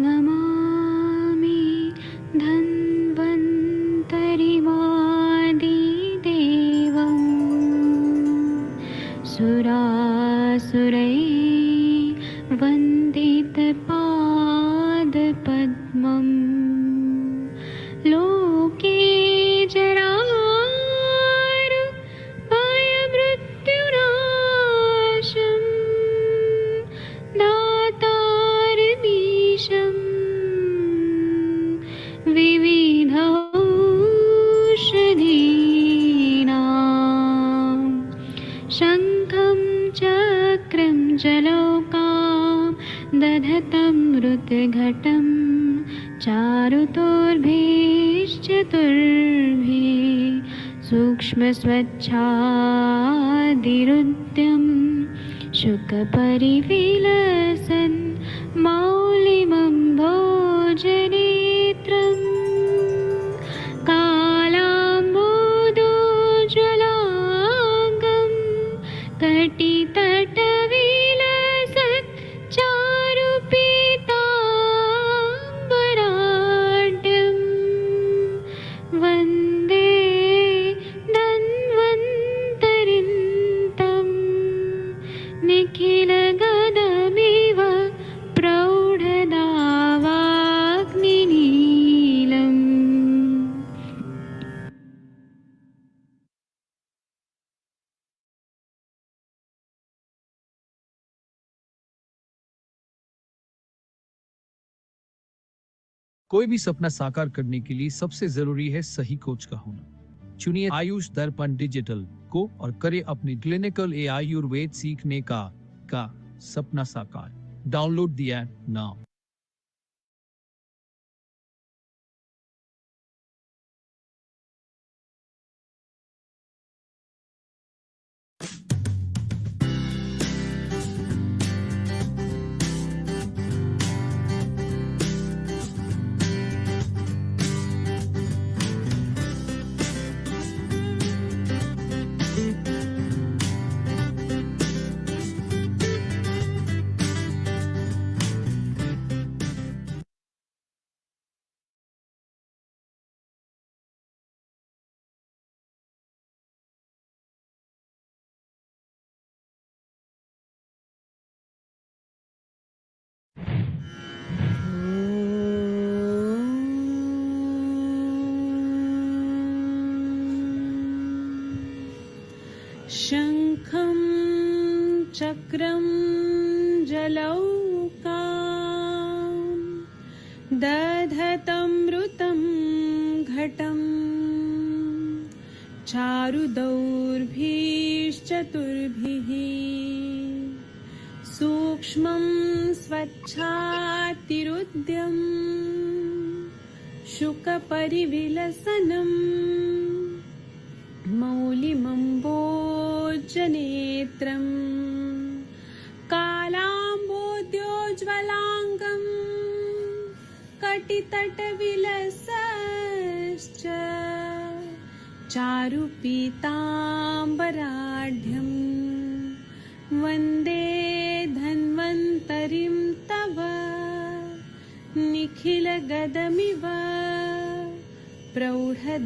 नमामि धन्वन्तरिमादिदेवम् सुरासुरैर्वन्दितपादपद्मम् लोके जरारुभयमृत्युनाशं दातारमीशं विविधौषधीनां शङ्खं चक्रं जलौकां दधतं मृतघटं चारुतोर्भिश्चतुर्भिः सूक्ष्मस्वच्छादिरुद्यं शुकपरिविलसन् मौलिमं भोजनेत्रम् कालाम्बोदोज्ज्वलाङ्गं कटितटविलसत् चारुपीताम्बराढ्यं वन्दे धन्वन्तरिन्तं निखिलगदमिव प्रौढदावाग्निनीलम्। कोई भी सपना साकार करने के लिए सबसे जरूरी है सही कोच का होना। चुनिए आयुष दर्पण डिजिटल को और करे अपनी क्लिनिकल आयुर्वेद सीखने का सपना साकार। Download the app now. शङ्खं चक्रं जलौकां दधतमृतं घटं चारुदौर्भिश्चतुर्भिः सूक्ष्मं स्वच्छातिरुद्यं शुकपरिविलसनं मौलिमम्बोजनेत्रं कालाम्बोद्योज्ज्वलाङ्गं कटितटविलसश्च चारुपीताम्बराढ्यं वन्दे धन्वन्तरिं तव निखिलगदमिव प्रौढदावाग्निलीलम्।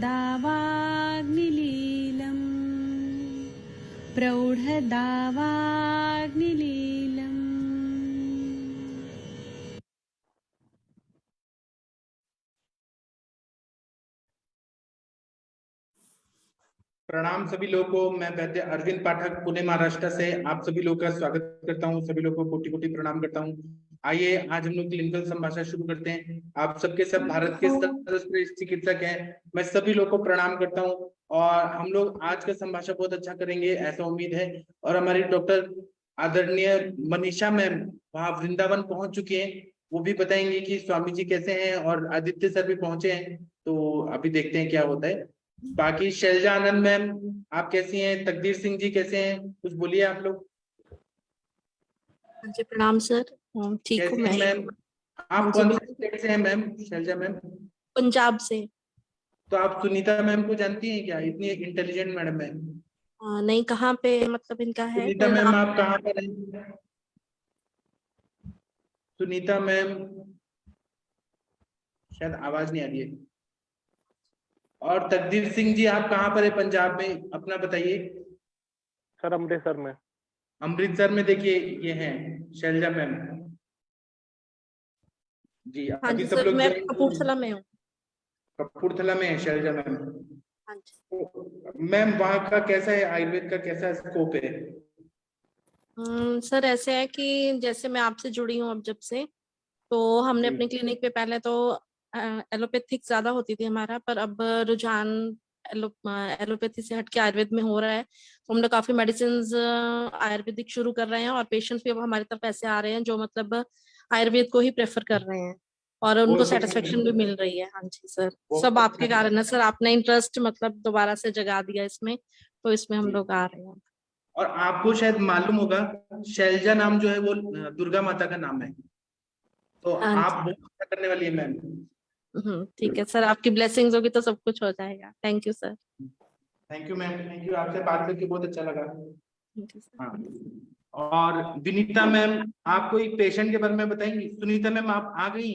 प्रणाम सभी लोगों को। मैं वैद्य अरविंद पाठक पुणे महाराष्ट्र से आप सभी लोगों का स्वागत करता हूं। सभी लोगों को कोटि कोटि प्रणाम करता हूं। आइए आज हम लोग क्लिनिकल संभाषण शुरू करते हैं। आप सबके सब भारत के सर्वश्रेष्ठ चिकित्सक हैं। मैं सभी लोगों को प्रणाम करता हूं और हम लोग आज का संभाषण बहुत अच्छा करेंगे ऐसा उम्मीद है। और हमारी डॉक्टर आदरणीय मनीषा मैम वहां वृंदावन पहुंच चुकी हैं। वो भी बताएंगे कि स्वामी जी कैसे हैं और आदित्य सर भी पहुंचे हैं। तो अभी देखते हैं क्या होता है। बाकी शैलजा आनंद मैम आप कैसी हैं? तकदीर सिंह जी कैसे हैं? कुछ बोलिए आप लोग। जी प्रणाम सर। ठीक हूँ मैं। मैम आप कौन से स्टेट से हैं मैम? शैलजा मैम पंजाब से। तो आप सुनीता मैम को जानती हैं क्या? इतनी इंटेलिजेंट मैडम है। नहीं, कहाँ पे मतलब इनका है? सुनीता मैम आप कहाँ पर हैं? सुनीता मैम शायद आवाज नहीं आ रही है। और तकदीर सिंह जी, आप कहाँ पर है पंजाब में, अपना बताइए। सर अमृतसर में। अमृतसर में देखिए ये हैं शैलजा मैम जी। हाँ अभी जी सब सर, लोग मैं ज्वाइन कपूरथला में हूँ। कपूरथला में है शैलजा मैम। हाँ जी। मैम वहाँ का कैसा है, आयुर्वेद का कैसा स्कोप है? सर ऐसे है कि जैसे मैं आपसे जुड़ी हूँ अब जब से, तो हमने जी। अपने क्लिनिक पे पहले तो एलोपैथिक ज्यादा होती थी हमारा, पर अब रुझान एलोपैथी से हट के आयुर्वेद में हो रहा है। तो हम लोग काफी मेडिसिन आयुर्वेदिक शुरू कर रहे हैं, और पेशेंट्स भी अब हमारी तरफ ऐसे आ रहे हैं जो मतलब आयुर्वेद को ही प्रेफर कर रहे हैं, और उनको बहुत अच्छा सेटिस्फेक्शन भी मिल रही है। हाँ जी सर, सब बहुत आपके अच्छा। कारण है सर, आपने इंटरेस्ट मतलब दोबारा से जगा दिया इसमें, तो इसमें हम जी। लोग आ रहे हैं। और आपको शायद मालूम होगा, शैलजा नाम जो है वो दुर्गा माता का नाम है, तो हाँ आप जी। बहुत अच्छा करने वाली है मैम। ठीक है सर, आपकी ब्लेसिंग्स होगी तो सब कुछ हो जाएगा। Thank you sir. Thank you ma'am, thank you, आपसे बात करके बहुत अच्छा लगा। Thank you sir. हाँ। और विनीता मैम, आपको एक पेशेंट के बारे में बताएंगी? सुनीता मैम आप आ गई?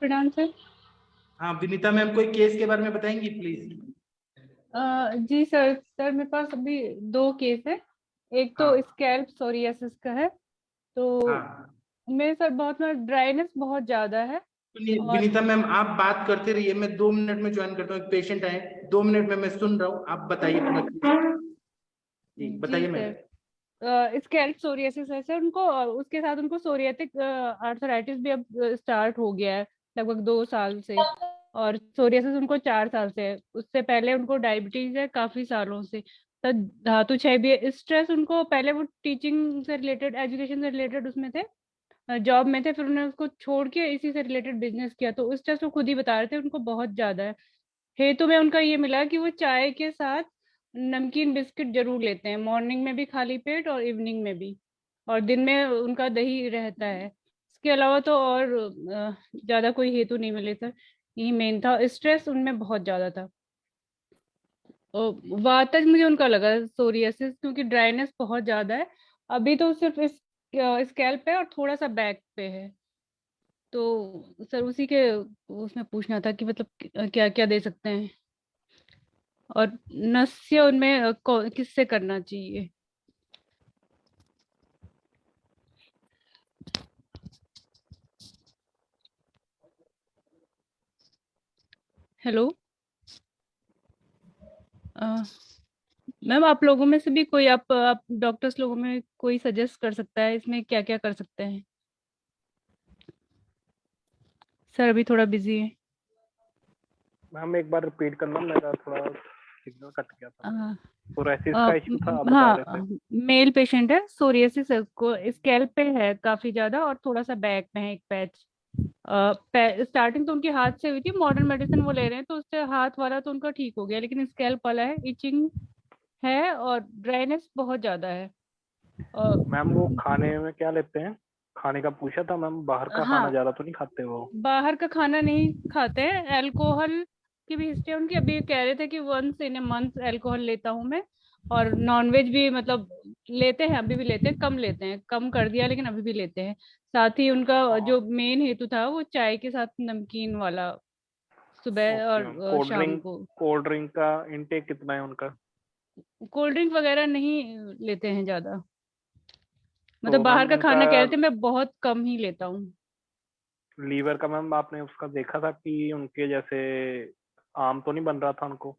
प्रणाम सर। हाँ, विनीता मैम कोई केस के बारे में बताएंगी प्लीज? जी सर, मेरे पास अभी 2 केस है। एक तो हाँ स्कैल्प सोरियासिस का है। तो हाँ। मेरे सर बहुत ड्राइनेस बहुत ज्यादा है। सुनिए और विनीता मैम, आप बात करते रहिए, मैं 2 मिनट में ज्वाइन करता हूँ, एक पेशेंट आए, 2 मिनट में मैं सुन रहा हूँ, आप बताइए पूरा case। जी जी बताइए मैम। सर, स्कैल्प सोरियासिस है सर उनको, और उसके साथ उनको सोरियाटिक आर्थराइटिस भी अब स्टार्ट हो गया है, लगभग 2 साल से। और सोरियासिस उनको 4 साल से है। उससे पहले उनको डायबिटीज है काफी सालों से। तो धातु क्षय भी है। स्ट्रेस उनको पहले, वो टीचिंग से रिलेटेड, एजुकेशन से रिलेटेड उसमें थे, जॉब में थे, फिर उन्होंने उसको छोड़ के इसी से रिलेटेड बिजनेस किया, तो उस स्ट्रेस वो खुद ही बता रहे थे उनको बहुत ज्यादा है। हेतु में उनका ये मिला कि वो चाय के साथ नमकीन बिस्किट जरूर लेते हैं, मॉर्निंग में भी खाली पेट और इवनिंग में भी, और दिन में उनका दही रहता है। इसके अलावा तो और ज्यादा कोई हेतु नहीं मिले सर, यही मेन था। स्ट्रेस उनमें बहुत ज्यादा था। वातज मुझे उनका लगा सोरियासिस, क्योंकि ड्राइनेस बहुत ज्यादा है। अभी तो सिर्फ इस स्कैल्प पे और थोड़ा सा बैक पे है। तो सर उसी के उसमें पूछना था कि मतलब क्या क्या दे सकते हैं, और नस्य उनमें किससे करना चाहिए। हेलो मैम, आप लोगों में से भी कोई, आप डॉक्टर्स लोगों में कोई सजेस्ट कर सकता है इसमें क्या क्या कर सकते हैं? सर अभी थोड़ा बिजी है। मैम एक बार रिपीट करना, मेरा थोड़ा सिग्नल कट गया था। अ, सोरायसिस अ, का इशू था, आप बता रहे थे। मेल पेशेंट है, सोरियासिस है उसको, स्कैल्प पे है काफी ज्यादा, और थोड़ा सा बैक में है एक पैच। स्टार्टिंग तो उनकी हाथ से हुई थी, मॉडर्न मेडिसिन वो ले रहे हैं, तो उससे हाथ वाला तो उनका ठीक हो गया, लेकिन स्कैल्प वाला है, इचिंग है और ड्राइनेस बहुत ज्यादा है। और मैम वो खाने में क्या लेते हैं? खाने का पूछा था मैम, बाहर का खाना हाँ, ज्यादा तो नहीं खाते वो? बाहर का खाना नहीं खाते हैं। अल्कोहल की भी हिस्ट्री है उनकी, अभी कह रहे थे कि once in a month alcohol लेता हूँ मैं। और नॉनवेज भी मतलब लेते हैं, अभी भी लेते हैं, कम लेते हैं, कम कर दिया लेकिन अभी भी लेते हैं। साथ ही उनका जो मेन हेतु था वो चाय के साथ नमकीन वाला, सुबह ओके मैम। और शाम को। कोल्ड ड्रिंक का इनटेक कितना है उनका? कोल्ड ड्रिंक वगैरह नहीं लेते हैं ज्यादा, मतलब तो बाहर मैम का उनका खाना कह रहे थे, मैं बहुत कम ही लेता हूँ। लीवर का मैम आपने उसका देखा था कि उनके जैसे आम तो नहीं बन रहा था उनको?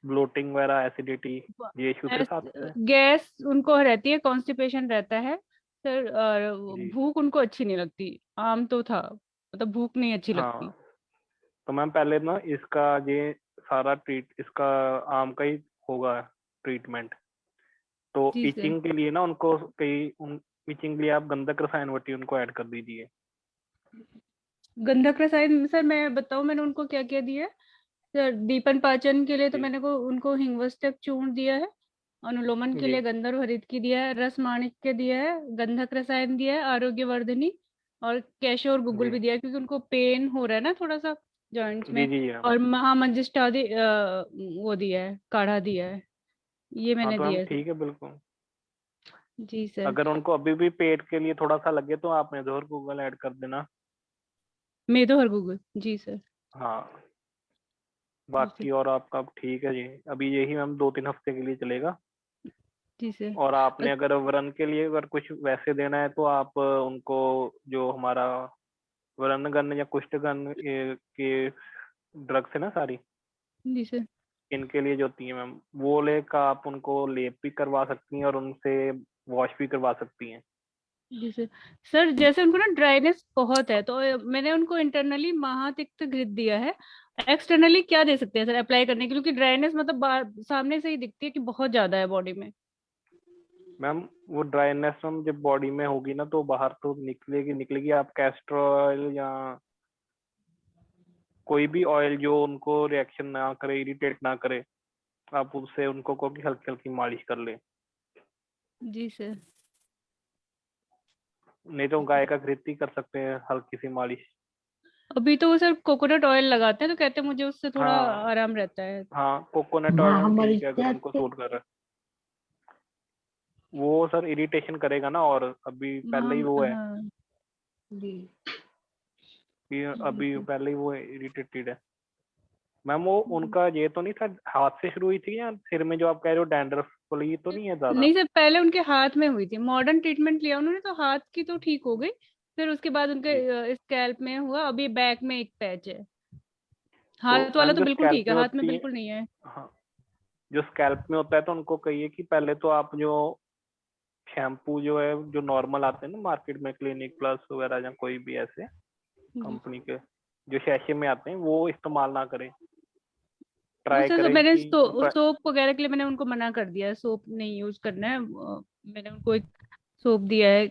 ब्लोटिंग वगैरह, एसिडिटी, ये इशू थे साथ में? गैस उनको रहती है, कॉन्स्टिपेशन रहता है सर, और जी भूख उनको अच्छी नहीं लगती। आम तो था, मतलब भूख नहीं अच्छी लगती। हाँ। तो मैम पहले ना इसका ये सारा इसका आम का ही होगा ट्रीटमेंट। तो जी सर। इचिंग के लिए ना उनको इचिंग के लिए आप गंधक रसायन वटी उनको ऐड कर दीजिए। गंधक रसायन सर मैं बताऊं मैंने उनको क्या क्या दिया है? सर दीपन पाचन के लिए तो जी मैंने को उनको हिंगवस्तक चूर्ण दिया है, अनुलोमन के जी लिए गंधर्व हरित की दिया है, रस माणिक्य दिया है, गंधक रसायन दिया है, आरोग्यवर्धिनी, और कैशो और गुग्गुल जी भी दिया है, क्योंकि उनको पेन हो रहा है ना थोड़ा सा जॉइंट्स जी में। जी और महामंजिष्टादि वो दिया है, काढ़ा दिया है, ये हाँ मैंने तो हम दिया है सर। ठीक है बिल्कुल। जी सर। अगर उनको अभी भी पेट के लिए थोड़ा सा लगे तो आप मेजोर गूगल ऐड कर देना। मेदो हरगुगल जी सर। हाँ, बाकी और आपका ठीक है जी। अभी यही मैम 2-3 हफ्ते के लिए चलेगा। जी सर। और आपने अगर व्रण के लिए अगर कुछ वैसे देना है तो आप उनको जो हमारा व्रणगन या कुष्ठगन के ड्रग्स है ना सारी, जी सर। इनके लिए जो होती है मैम, वो लेकर आप उनको लेप भी करवा सकती हैं और उनसे वॉश भी करवा सकती हैं। जी सर। सर जैसे उनको ना ड्राइनेस बहुत है, तो मैंने उनको इंटरनली महातिक्त घृत दिया है। एक्सटर्नली क्या दे सकते हैं सर अप्लाई करने के लिए, क्योंकि ड्राइनेस मतलब सामने से ही दिखती है कि बहुत ज्यादा है बॉडी में। मैम वो ड्राइनेस हम जब बॉडी में होगी ना तो बाहर तो निकलेगी। आप कैस्टर ऑयल या कोई भी ऑयल जो उनको रिएक्शन ना करे, इरिटेट ना करे, आप उससे उनको को हल्की हल्की मालिश कर ले। जी सर। नहीं तो गाय का घृत ही कर सकते हैं हल्की सी मालिश। अभी तो वो सर कोकोनट ऑयल लगाते हैं, तो कहते हैं मुझे उससे थोड़ा हाँ आराम रहता है। हाँ, कोकोनट ऑयल ठीक है अगर उनको सूट कर रहा है। वो सर इरिटेशन करेगा ना, और अभी पहले ही वो है हाँ जी। कि अभी पहले ही वो इरिटेटेड है। मैम वो उनका ये तो नहीं था, हाथ से शुरू हुई थी या सिर में जो आप कह रहे हो डैंड्रफ वाली, ये तो नहीं है ज्यादा? नहीं सर, पहले उनके हाथ में हुई थी, मॉडर्न ट्रीटमेंट लिया उन्होंने तो हाथ की तो ठीक हो गई। फिर उसके बाद उनके स्कैल्प में हुआ, अभी बैक में एक पैच है। तो हाथ वाला मैम तो जो बिल्कुल स्कैल्प ठीक है, में हाथ में होती है, बिल्कुल नहीं है। हाँ, जो स्कैल्प में होता है तो उनको कहिए कि पहले तो आप जो शैम्पू जो है जो नॉर्मल आते हैं ना मार्केट में, क्लिनिक प्लस वगैरह या कोई भी ऐसे जी। कंपनी के जो शैशे में आते हैं, वो इस्तेमाल ना करें। वो ट्राई सर करें मैंने कि सोप वगैरह के लिए मैंने उनको मना कर दिया है, सोप नहीं यूज करना है। मैंने उनको एक सोप दिया है,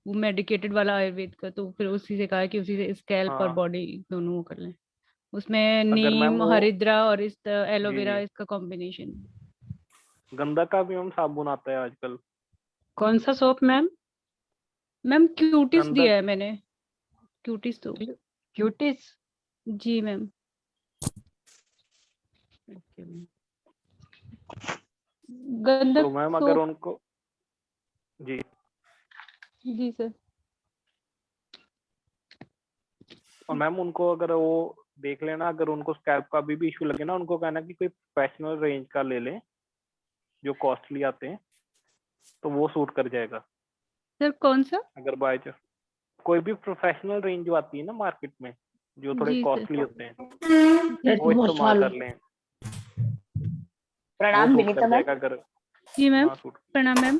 वो मेडिकेटेड वाला आयुर्वेद का, तो फिर उसी से कहा है कि उसी से स्कैल्प और हाँ, बॉडी दोनों वो कर लें। उसमें अगर मैम नीम, वो, हरिद्रा और इस जी एलोवेरा जी, इसका कॉम्बिनेशन। गंदा का भी मैम साबुन आता है आजकल। कौन सा सोप मैम? मैम क्यूटिस दिया गंदक, है मैंने, क्यूटिस तो। क्यूटिस। जी मैम। तो गंधक मैम अगर सोप। उनको, जी, जी सर। और मैम उनको अगर वो देख लेना, अगर उनको स्कैल्प का भी इशू लगे ना, उनको कहना कि कोई प्रोफेशनल रेंज का ले लें जो कॉस्टली आते हैं, तो वो सूट कर जाएगा। सर कौन सा? अगर बाय चांस कोई भी प्रोफेशनल रेंज जो आती है ना मार्केट में, जो थोड़े जी सर। कॉस्टली होते हैं, जी वो इस्तेमाल कर लें, वो प्रणाम सूट विनीता कर मैम। जाएगा अगर। जी मैम। हाँ सूट। प्रणाम मैम।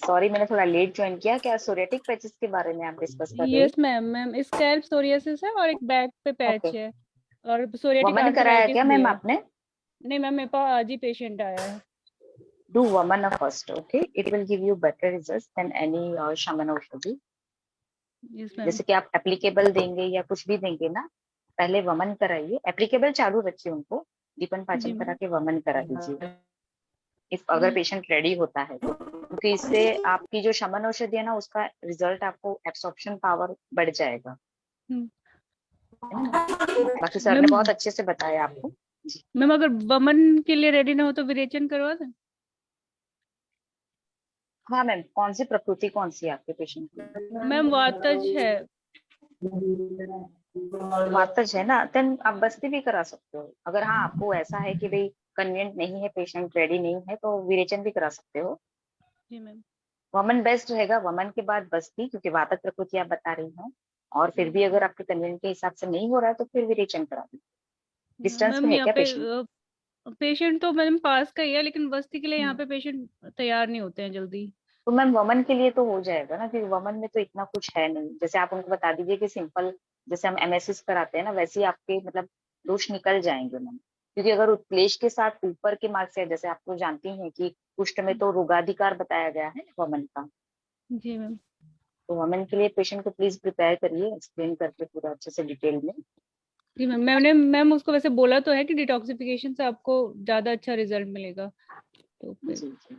सॉरी मैंने थोड़ा लेट ज्वाइन किया। क्या सोरियाटिक पैचेस के बारे में आप डिस्कस कर रहे yes ma'am. Ma'am scalp psoriasis है और एक बैक पे हैं? पैच ओके, है, और सोरियाटिक वमन कराया आर्थराइटिस क्या भी मैम है। आपने? नहीं मैम, मेरे पास आज ही पेशेंट आया है। डू वमन first, okay, it will give you better results than any शमन औषधि। Yes ma'am. जैसे कि आप एप्लीकेबल देंगे या कुछ भी देंगे ना, पहले वमन कराइए, एप्लीकेबल चालू रखिए, उनको दीपन पाचन जी करा मैम। के वमन करा दीजिए इफ अगर पेशेंट रेडी होता है तो, क्योंकि इससे आपकी जो शमन औषधि है ना, उसका रिजल्ट आपको एब्सॉर्प्शन पावर बढ़ जाएगा, हम्म। है ना। बाकी सर ने मैम, बहुत अच्छे से बताया आपको। मैम अगर वमन के लिए रेडी ना हो तो विरेचन करवा दें? हाँ मैम, कौन सी प्रकृति कौन सी है आपके पेशेंट मैम वातज है। की? वातज है ना, देन आप बस्ती भी करा सकते हो। अगर हाँ आपको ऐसा है कि भाई कन्वीनियंट नहीं है, पेशेंट रेडी नहीं है, तो विरेचन भी करा सकते हो। जी मैम। वमन बेस्ट रहेगा, वमन के बाद बस्ती, क्योंकि वातज प्रकृति आप बता रही हैं। और फिर भी अगर आपके कन्वीनियंट के हिसाब से नहीं हो रहा है तो फिर विरेचन करा दीजिए। डिस्टेंस मैम में है यहाँ क्या पे पेशेंट? पेशेंट तो मैम पास का ही है, लेकिन बस्ती के लिए यहाँ पे पेशेंट तैयार नहीं होते हैं जल्दी। तो मैम वमन के लिए तो हो जाएगा ना, क्योंकि वमन में तो इतना कुछ है नहीं। जैसे आप उनको बता दीजिए कि सिंपल, जैसे हम एमएसएस कराते हैं ना, वैसे ही आपके मतलब दोष निकल जाएंगे मैम। क्योंकि अगर उत्प्लेश के साथ ऊपर के मार्क्स है, जैसे आपको जानती हैं कि कुष्ठ में तो रोगाधिकार बताया गया है वमन का, जी मैम। तो वमन के लिए पेशेंट को प्लीज प्रिपेयर करिए, एक्सप्लेन करके पूरा अच्छे से डिटेल में। जी मैम, मैंने मैम उसको वैसे बोला तो है कि डिटॉक्सिफिकेशन से आपको ज्यादा अच्छा रिजल्ट मिलेगा, तो फिर जी जी,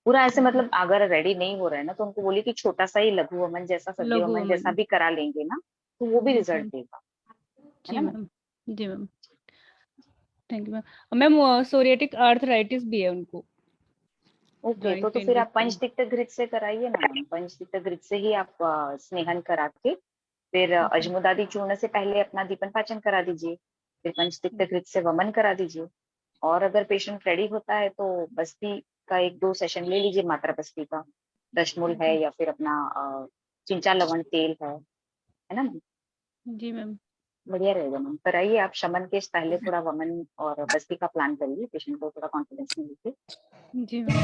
पूरा ऐसे मतलब अगर रेडी नहीं हो रहा है ना, तो उनको बोलिए कि छोटा सा ही लघु वमन जैसा, सद्य लघु वमन जैसा वमन। भी करा लेंगे ना, तो वो भी जी रिजल्ट मैम। देगा, है जी ना मैम। मैम। जी ma'am. Thank you ma'am. Ma'am psoriatic arthritis भी है उनको, ओके, जॉइंट तो पेन फिर विद आप पेन। पंचतिक्त घृत से कराइए ना मैम। पंचतिक्त घृत से ही आप स्नेहन करा के फिर अजमुदादि चूर्ण से पहले अपना दीपन पाचन करा दीजिए, फिर पंचतिक्त घृत से वमन करा दीजिए। और अगर पेशेंट रेडी होता है तो बस्ती का 1-2 सेशन ले लीजिए, मात्रा बस्ती का, दशमूल है या फिर अपना चिंचा लवण तेल है ना मैम? जी मैम। बढ़िया रहेगा मैम। कराइए आप शमन के पहले थोड़ा वमन और बस्ती का प्लान करिए, पेशेंट को थोड़ा कॉन्फिडेंस में लीजिए। जी मैम।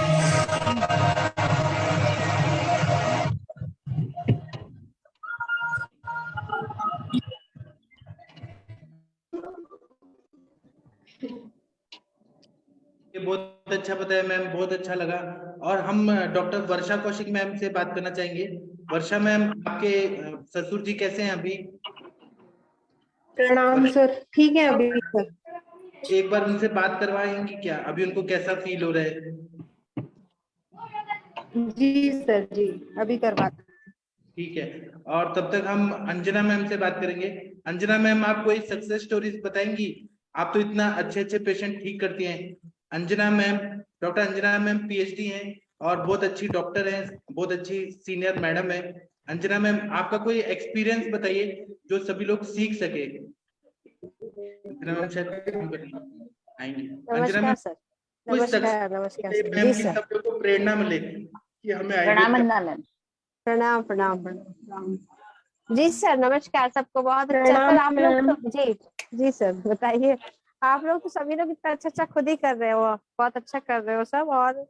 ये बहुत अच्छा बताया मैम, बहुत अच्छा लगा। और हम डॉक्टर वर्षा कौशिक मैम से बात करना चाहेंगे। वर्षा मैम, आपके ससुर जी कैसे हैं अभी? प्रणाम सर, ठीक है अभी सर। एक बार उनसे बात करवाएंगी क्या? अभी उनको कैसा फील हो रहा है? जी सर जी, अभी करवाते। ठीक है। और तब तक हम अंजना मैम से बात करेंगे। अंजना मैम, आप कोई सक्सेस स्टोरीज बताएंगी? आप तो इतना अच्छे अच्छे पेशेंट ठीक करती हैं। Anjana ma'am, doctor Anjana ma'am PhD हैं और बहुत अच्छी डॉक्टर हैं, बहुत अच्छी सीनियर मैडम है। अंजना मैम, आपका कोई एक्सपीरियंस बताइए जो सभी लोग सीख सके। अंजना मैम शायद काम कर रही हैं, आएंगी। अंजना मैम, नमस्कार सर। कोई नमस्कार नमस्कार सर। मैम जी की सर। सब लोग को प्रेरणा मिले कि हमें प्रणाम आयुर्वेद अंजना मैम। प्रणाम प्रणाम प्रणाम। जी सर नमस्कार सबको। बहुत अच्छा प्रणाम सर। आप लोग मैम। तो जी जी सर बताइए। आप लोग तो सभी लोग इतना अच्छा अच्छा खुद ही कर रहे हो, बहुत अच्छा कर रहे हो सब। और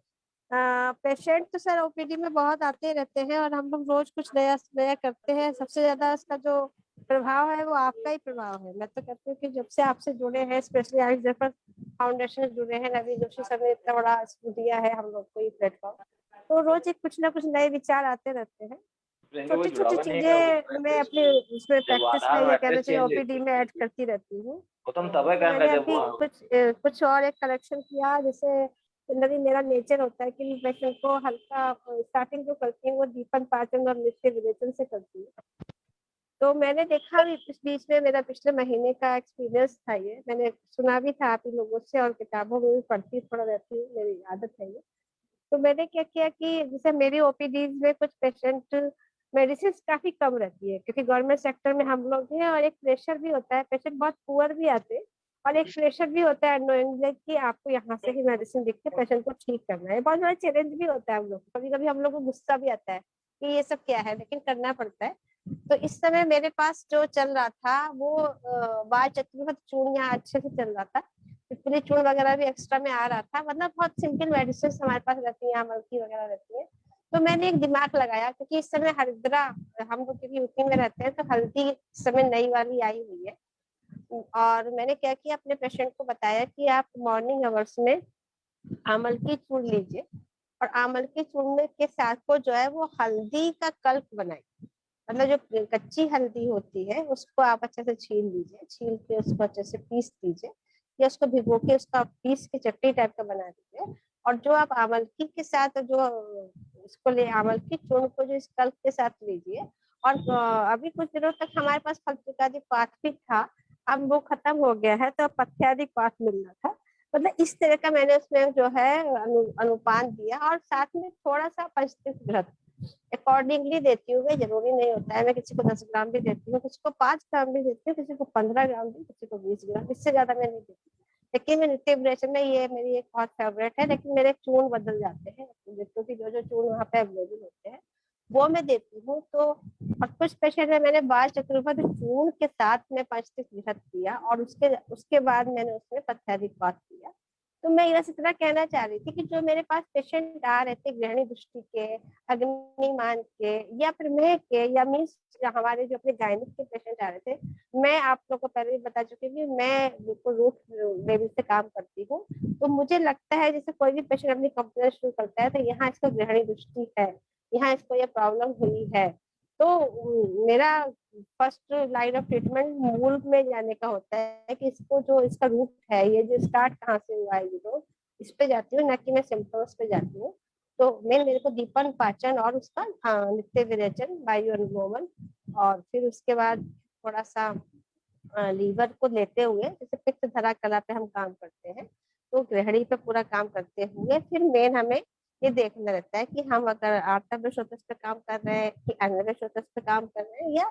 पेशेंट तो सर ओपीडी में बहुत आते रहते हैं और हम लोग रोज कुछ नया नया करते हैं। सबसे ज्यादा इसका जो प्रभाव है वो आपका ही प्रभाव है। मैं तो कहती हूँ कि जब से आपसे जुड़े हैं, स्पेशली आयुष जफर फाउंडेशन से जुड़े हैं, नवीन जोशी सर ने इतना बड़ा दिया है हम लोग को ये प्लेटफॉर्म, तो रोज एक कुछ ना कुछ नए विचार आते रहते हैं। छोटी छोटी चीजें मैं अपने उसमें प्रैक्टिस में, ये कहना चाहिए ओपीडी में ऐड करती रहती हूँ। तो मैंने अभी कुछ और एक कलेक्शन किया। जैसे जनरली मेरा नेचर होता है कि मैं पेशेंट को हल्का स्टार्टिंग जो करती हूँ वो दीपन पाचन और नित्य विरेचन से करती हूँ। तो मैंने देखा भी इस बीच में, मेरा पिछले महीने का एक्सपीरियंस था ये। मैंने सुना भी था आप ही लोगों से और किताबों में भी पढ़ती थोड़ा रहती हूँ, मेरी आदत है ये। तो मैंने क्या किया कि जैसे मेरी ओपीडीज में कुछ पेशेंट मेडिसिन काफी कम रहती है, क्योंकि गवर्नमेंट सेक्टर में हम लोग हैं और एक प्रेशर भी होता है, पेशेंट बहुत पुअर भी आते हैं और एक प्रेशर भी होता है नोइंग कि आपको यहाँ से ही मेडिसिन लिख के पेशेंट को ठीक करना है। बहुत बड़ा चैलेंज भी होता है हम लोग, कभी कभी हम लोग को गुस्सा भी आता है कि ये सब क्या है, लेकिन करना पड़ता है। तो इस समय मेरे पास जो चल रहा था वो बाल चतुर्भुज चूर्ण यहाँ अच्छे से चल रहा था। पिपली चूर्ण वगैरह भी एक्स्ट्रा में आ रहा था। मतलब बहुत सिंपल मेडिसिन हमारे पास रहती है, मल्टी वगैरह रहती है। तो मैंने एक दिमाग लगाया, क्योंकि इस समय हरिद्रा, हम लोग क्योंकि यूपी में रहते हैं तो हल्दी इस समय नई वाली आई हुई है। और मैंने क्या किया, अपने पेशेंट को बताया कि आप मॉर्निंग आवर्स में आमल की चूर्ण लीजिए और आमल की चूर्ण के साथ को जो है वो हल्दी का कल्प बनाइए। मतलब जो कच्ची हल्दी होती है उसको आप अच्छे से छील लीजिए, छील के उसको अच्छे से पीस लीजिए या उसको भिगो के उसका पीस के चटनी टाइप का बना दीजिए। और जो आप आमलकी के साथ जो इसको ले, आमलकी चूर्ण को जो इस कल्प के साथ लीजिए। और अभी कुछ दिनों तक हमारे पास फलत्रिकादि पाठ भी था, अब वो खत्म हो गया है तो पथ्यादि पाठ मिल रहा था। मतलब इस तरह का मैंने उसमें जो है अनुपान दिया। और साथ में थोड़ा सा पंचतिक्त घृत अकॉर्डिंगली देती हूँ मैं, जरूरी नहीं होता है। मैं किसी को 10 ग्राम भी देती हूँ, किसी को 5 ग्राम भी देती हूँ, किसी को 15 ग्राम भी, किसी को 20 ग्राम, इससे ज्यादा मैं नहीं देती। लेकिन मैं नित्य विरेचन में, ये मेरी एक बहुत फेवरेट है, लेकिन मेरे चूर्ण बदल जाते हैं क्योंकि जो जो चूर्ण वहाँ पे अवेलेबल होते हैं वो मैं देती हूँ। तो और कुछ पेशेंट में मैंने बाल चतुर्भुज चूर्ण के साथ में पंचतिक्त घृत दिया और उसके बाद मैंने उसमें पथ्यादिक पाठ दिया। तो मैं बस इतना कहना चाह रही थी कि जो मेरे पास पेशेंट आ रहे थे ग्रहणी दृष्टि के, अग्निमान के या प्रमेह के, या मीन्स हमारे जो अपने गायनिक के पेशेंट आ रहे थे, मैं आप लोगों को पहले भी बता चुकी हूँ कि मैं बिल्कुल रूट लेवल से काम करती हूँ। तो मुझे लगता है जैसे कोई भी पेशेंट अपनी कंप्लेंट शुरू करता है तो यहाँ इसको ग्रहणी दृष्टि है, यहाँ इसको ये प्रॉब्लम हुई है, तो मेरा फर्स्ट लाइन ऑफ ट्रीटमेंट मूल में जाने का होता है कि इसको जो इसका रूट है, ये जो स्टार्ट कहाँ से हुआ है, ये तो इस पे जाती हूँ, ना कि मैं सिम्टम्स पे जाती हूँ। तो मेरे को दीपन पाचन और उसका नित्य विरेचन, वायु अनुलोमन, और फिर उसके बाद थोड़ा सा लीवर को लेते हुए, जैसे पित्त धरा कला पे हम काम करते हैं तो ग्रहणी पे पूरा काम करते हुए फिर मेन हमें ये देखना रहता है कि हम अगर आर्तव श्रोतस पे काम कर रहे हैं कि अन्य श्रोतस पे काम कर रहे हैं, या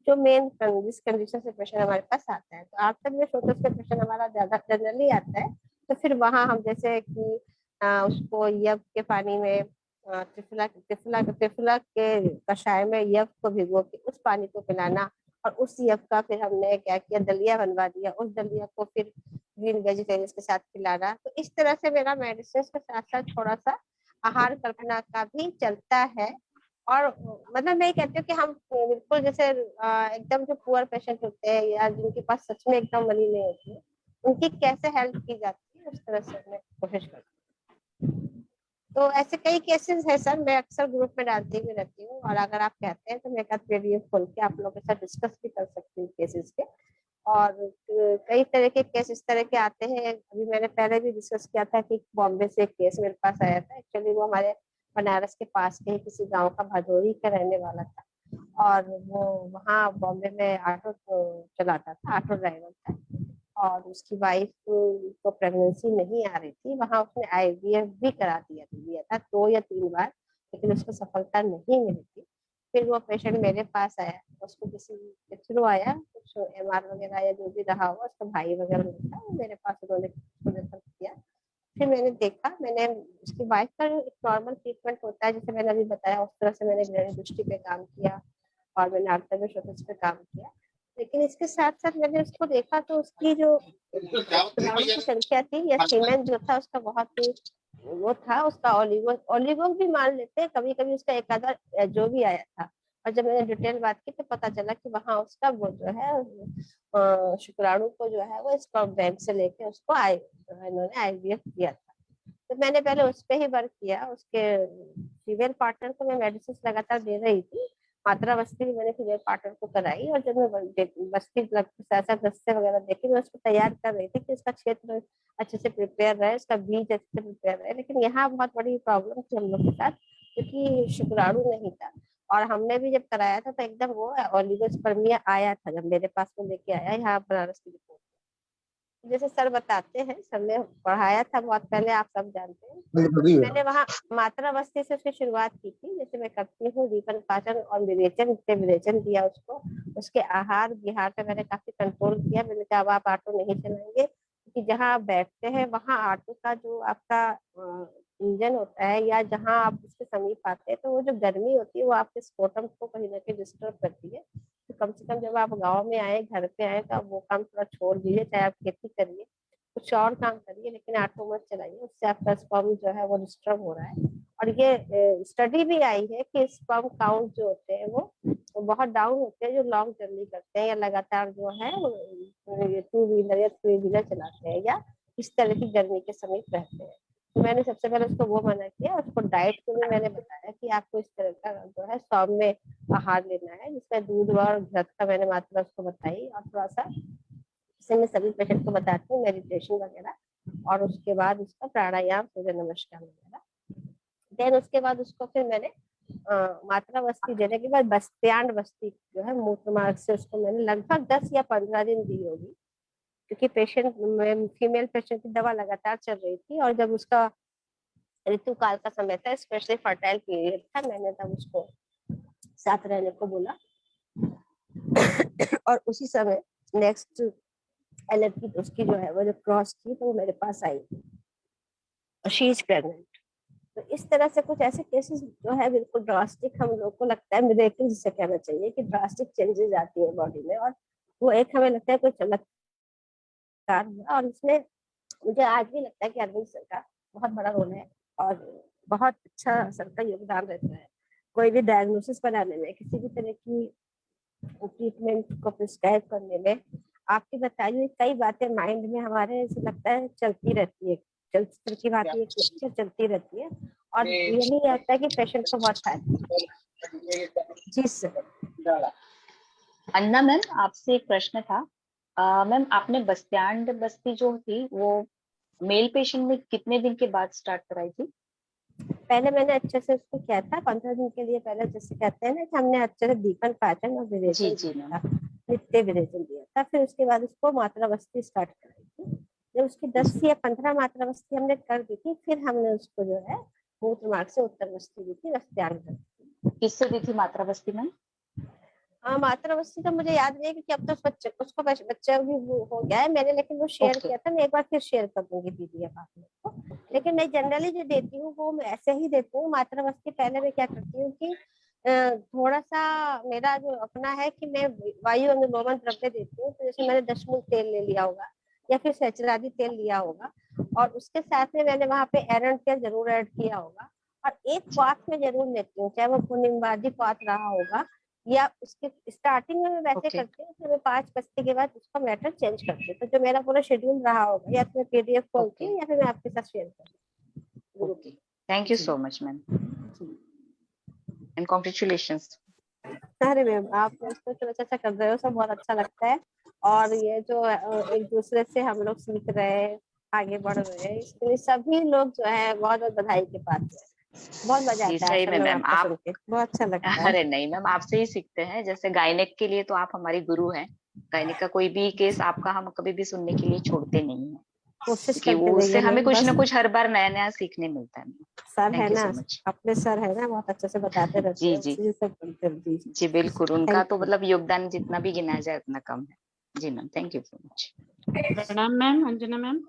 जो मेन जिस कंडीशन से पेशेंट हमारे पास आता है। तो आफ्टर में शॉर्टेज का पेशेंट हमारा ज्यादा जनरली आता है, तो फिर वहाँ हम जैसे कि उसको यव के पानी में त्रिफला त्रिफला त्रिफला के कषाय में यव को भिगो के उस पानी को पिलाना, और उस यव का फिर हमने क्या किया, दलिया बनवा दिया, उस दलिया को फिर ग्रीन वेजिटेरियंस के साथ खिलाना। तो इस तरह से मेरा मेडिसिन के साथ साथ थोड़ा सा आहार कल्पना का भी चलता है। और मतलब मैं कहती हूँ कि हम बिल्कुल जैसे एकदम जो पुअर पेशेंट होते हैं या जिनके पास सच में एकदम मनी नहीं होती है, उनकी कैसे हेल्प की जाती है उस तरह से मैं कोशिश करती हूँ। तो ऐसे कई केसेस है सर, मैं अक्सर ग्रुप में डालती भी रहती हूँ, और अगर आप कहते हैं तो मैं एक वीडियो खोल के आप लोगों के साथ डिस्कस भी कर सकती हूँ केसेस के। और कई तरह के केस इस तरह के आते हैं। अभी मैंने पहले भी डिस्कस किया था कि बॉम्बे से एक केस मेरे पास आया था। एक्चुअली वो हमारे बनारस के पास के ही किसी गांव का भदोही का रहने वाला था, और वो वहाँ बॉम्बे में ऑटो चलाता था, ऑटो ड्राइवर था, और उसकी वाइफ को प्रेगनेंसी नहीं आ रही थी। वहाँ उसने IVF भी करा दिया था 2 या 3 बार, लेकिन उसको सफलता नहीं मिली थी। फिर वो पेशेंट मेरे पास आया, उसको किसी के थ्रू आया, कुछ MR वगैरह या जो भी रहा हुआ, उसका भाई वगैरह था, वो मेरे पास उन्होंने रेफर किया। फिर मैंने देखा, मैंने उसकी वाइफ का एक नॉर्मल ट्रीटमेंट होता है जैसे मैंने अभी बताया, उस तरह से मैंने ग्रहण दृष्टि पे काम किया और मैंने आर्तव्य शोधन पे काम किया। लेकिन इसके साथ साथ मैंने उसको देखा तो उसकी जो शुक्राणु की संख्या थी या सीमेन जो था उसका बहुत ही वो था, उसका ओलिगो भी मान लेते हैं कभी कभी, उसका एक आधा जो भी आया था। और जब मैंने डिटेल बात की तो पता चला कि वहाँ उसका वो जो है शुक्राणु को जो है वो स्पर्म बैंक से लेके उसको इन्होंने IVF किया था। तो मैंने पहले उस पर ही वर्क किया, उसके फीमेल पार्टनर को मैं मेडिसिन लगातार दे रही थी। मात्रा बस्ती भी मैंने फीमेल पार्टनर को कराई, और जब मैं बस्ती दस्ते वगैरह देखी, मैं उसको तैयार कर रही थी कि इसका क्षेत्र अच्छे से प्रिपेयर रहे, इसका बीज अच्छे से प्रिपेयर रहे। लेकिन यहाँ बहुत बड़ी प्रॉब्लम थी हम लोग के साथ, क्योंकि शुक्राणु नहीं था। और हमने भी जब कराया था तो एकदम वो ओलिगोस्पर्मिया आया था, जब मेरे पास में लेके आया यहाँ बनारस की रिपोर्ट। जैसे सर बताते हैं, सर ने पढ़ाया था बहुत पहले, आप सब जानते हैं। मैंने वहाँ मात्रा बस्ती से उसकी शुरुआत की थी, जैसे मैं करती हूँ दीपन पाचन और विरेचन दिया उसको। उसके आहार विहार पे मैंने काफी कंट्रोल किया। मैंने कहा अब आप ऑटो नहीं चलाएंगे, क्योंकि जहाँ आप बैठते हैं वहाँ ऑटो का जो आपका इंजन होता है या जहाँ आप उसके समीप आते हैं, तो वो जो गर्मी होती है वो आपके स्पोटम को कहीं ना कहीं डिस्टर्ब करती है। तो कम से कम जब आप गांव में आए, घर पे आए, तो आप वो काम थोड़ा छोड़ दीजिए, चाहे आप खेती करिए, कुछ और काम करिए, लेकिन ऑटो मत चलाइए, उससे आपका स्पर्म जो है वो डिस्टर्ब हो रहा है। और ये स्टडी भी आई है कि स्पर्म काउंट जो होते हैं वो बहुत डाउन होते हैं जो लॉन्ग जर्नी करते हैं या लगातार जो है 2 व्हीलर या 3 व्हीलर चलाते हैं या इस तरह की गर्मी के समीप रहते हैं। तो मैंने सबसे पहले उसको वो मना किया। उसको डाइट को भी मैंने बताया कि आपको इस तरह का जो है सौम्य आहार लेना है, जिसमें दूध और घृत का मैंने मात्रा उसको बताई, और थोड़ा सा जैसे मैं सभी पेशेंट को बताती हूँ मेडिटेशन वगैरह, और उसके बाद उसका प्राणायाम, सूर्य नमस्कार वगैरह। देन उसके बाद उसको फिर मैंने मात्रा बस्ती देने के बाद बस्त्यांड बस्ती जो है मूत्र मार्ग से उसको मैंने लगभग 10 या 15 दिन दी होगी, क्योंकि पेशेंट फीमेल पेशेंट की दवा लगातार चल रही थी। और जब उसका ऋतुकाल का समय था, स्पेशली फर्टाइल पीरियड था, मैंने तब उसको साथ रहने को बोला। और उसी समय नेक्स्ट LFT उसकी जो है वो जो क्रॉस थी, तो वो मेरे पास आई, शी इज प्रेग्नेंट। तो इस तरह से कुछ ऐसे केसेस जो है बिल्कुल ड्रास्टिक, हम लोग को लगता है मिरेकल जिसे कहना चाहिए कि ड्रास्टिक चेंजेस आती है बॉडी में, और वो एक हमें लगता है कोई चमत्कार हुआ। और इसमें मुझे आज भी लगता है कि अरविंद सर का बहुत बड़ा रोल है, और बहुत अच्छा सर का योगदान रहता है कोई भी डायग्नोसिस बनाने में, किसी भी तरह की ट्रीटमेंट को प्रिस्क्राइब करने में। आपकी बताई हुई कई बातें माइंड में हमारे ऐसे लगता है चलती रहती है, चलती बातें एक पिक्चर चलती रहती है, और ये नहीं आता है कि पेशेंट को बहुत फायदा। जी सर। अन्ना मैम, आपसे एक प्रश्न था। मैम, आपने बस्त्यांड बस्ती जो थी वो मेल पेशेंट में कितने दिन के बाद स्टार्ट कराई थी? पहले मैंने अच्छे से उसको किया था 15 दिन के लिए, पहले जैसे कहते हैं ना कि हमने अच्छे से दीपन पाचन और विरेचन दिया था, नित्य विरेचन दिया था। फिर उसके बाद उसको मात्रा बस्ती स्टार्ट कराई थी। जब उसकी 10 या 15 मात्रा बस्ती हमने कर दी थी, फिर हमने उसको जो है मूत्र मार्ग से उत्तर बस्ती दी थी, बस्त्यांड। किससे दी थी मात्रा बस्ती में? मातृवस्ती तो मुझे याद नहीं है, क्योंकि अब तो उसको बच्चा भी वो हो गया है मैंने, लेकिन वो शेयर ओके किया था, मैं एक बार फिर शेयर कर दूंगी पीडीएफ आप लोग को। लेकिन मैं जनरली जो देती हूँ वो मैं ऐसे ही देती हूँ। मातृवस्ती पहले मैं क्या करती हूँ कि थोड़ा सा मेरा जो अपना है कि मैं वायु अनुलोमन द्रव्य देती हूँ। तो जैसे मैंने दशमूल तेल ले लिया होगा या फिर सहस्त्रादि तेल लिया होगा, और उसके साथ में मैंने वहां पे एरंड तेल जरूर ऐड किया होगा, और एक क्वाथ में जरूर लेती हूँ, चाहे वो पूर्णिमादी क्वाथ रहा होगा या उसके स्टार्टिंग में मैं वैसे ओके करती हूँ, फिर मैं 5 बजते के बाद उसका मैटर चेंज करती हूँ। तो जो मेरा पूरा शेड्यूल रहा होगा, या तो मैं पीडीएफ खोलती ओके हूँ या फिर मैं आपके साथ शेयर करती हूँ। ओके, थैंक यू जी so much ma'am and congratulations. अरे मैम, आप तो चलो अच्छा कर रहे हो, सब बहुत अच्छा लगता है। और ये जो एक दूसरे से हम लोग सीख रहे हैं, आगे बढ़ रहे हैं, इसके लिए सभी लोग जो है बहुत बहुत बधाई के पात्र हैं। बहुत मजा जी आता है सही सब में लोग मैम, आपका सुन आप के, बहुत अच्छा लगता है। अरे नहीं मैम, आपसे ही सीखते हैं। जैसे गायनेक के लिए तो आप हमारी गुरु हैं। गायनेक का कोई भी केस आपका हम कभी भी सुनने के लिए छोड़ते नहीं है, कोशिश क्योंकि करते वो उससे रहिए हमें मैम, कुछ बस ना कुछ हर बार नया नया सीखने मिलता है। सर है थैंक यू ना, सो मच। अपने सर है ना, बहुत अच्छे से बताते रहते जी हैं, जी उसी से सब करते रहते हैं। जी बिल्कुल, उनका थैंक तो यू। मतलब योगदान जितना भी गिनाया जाए उतना कम है। जी ma'am, thank you so much. प्रणाम मैम, अंजना मैम।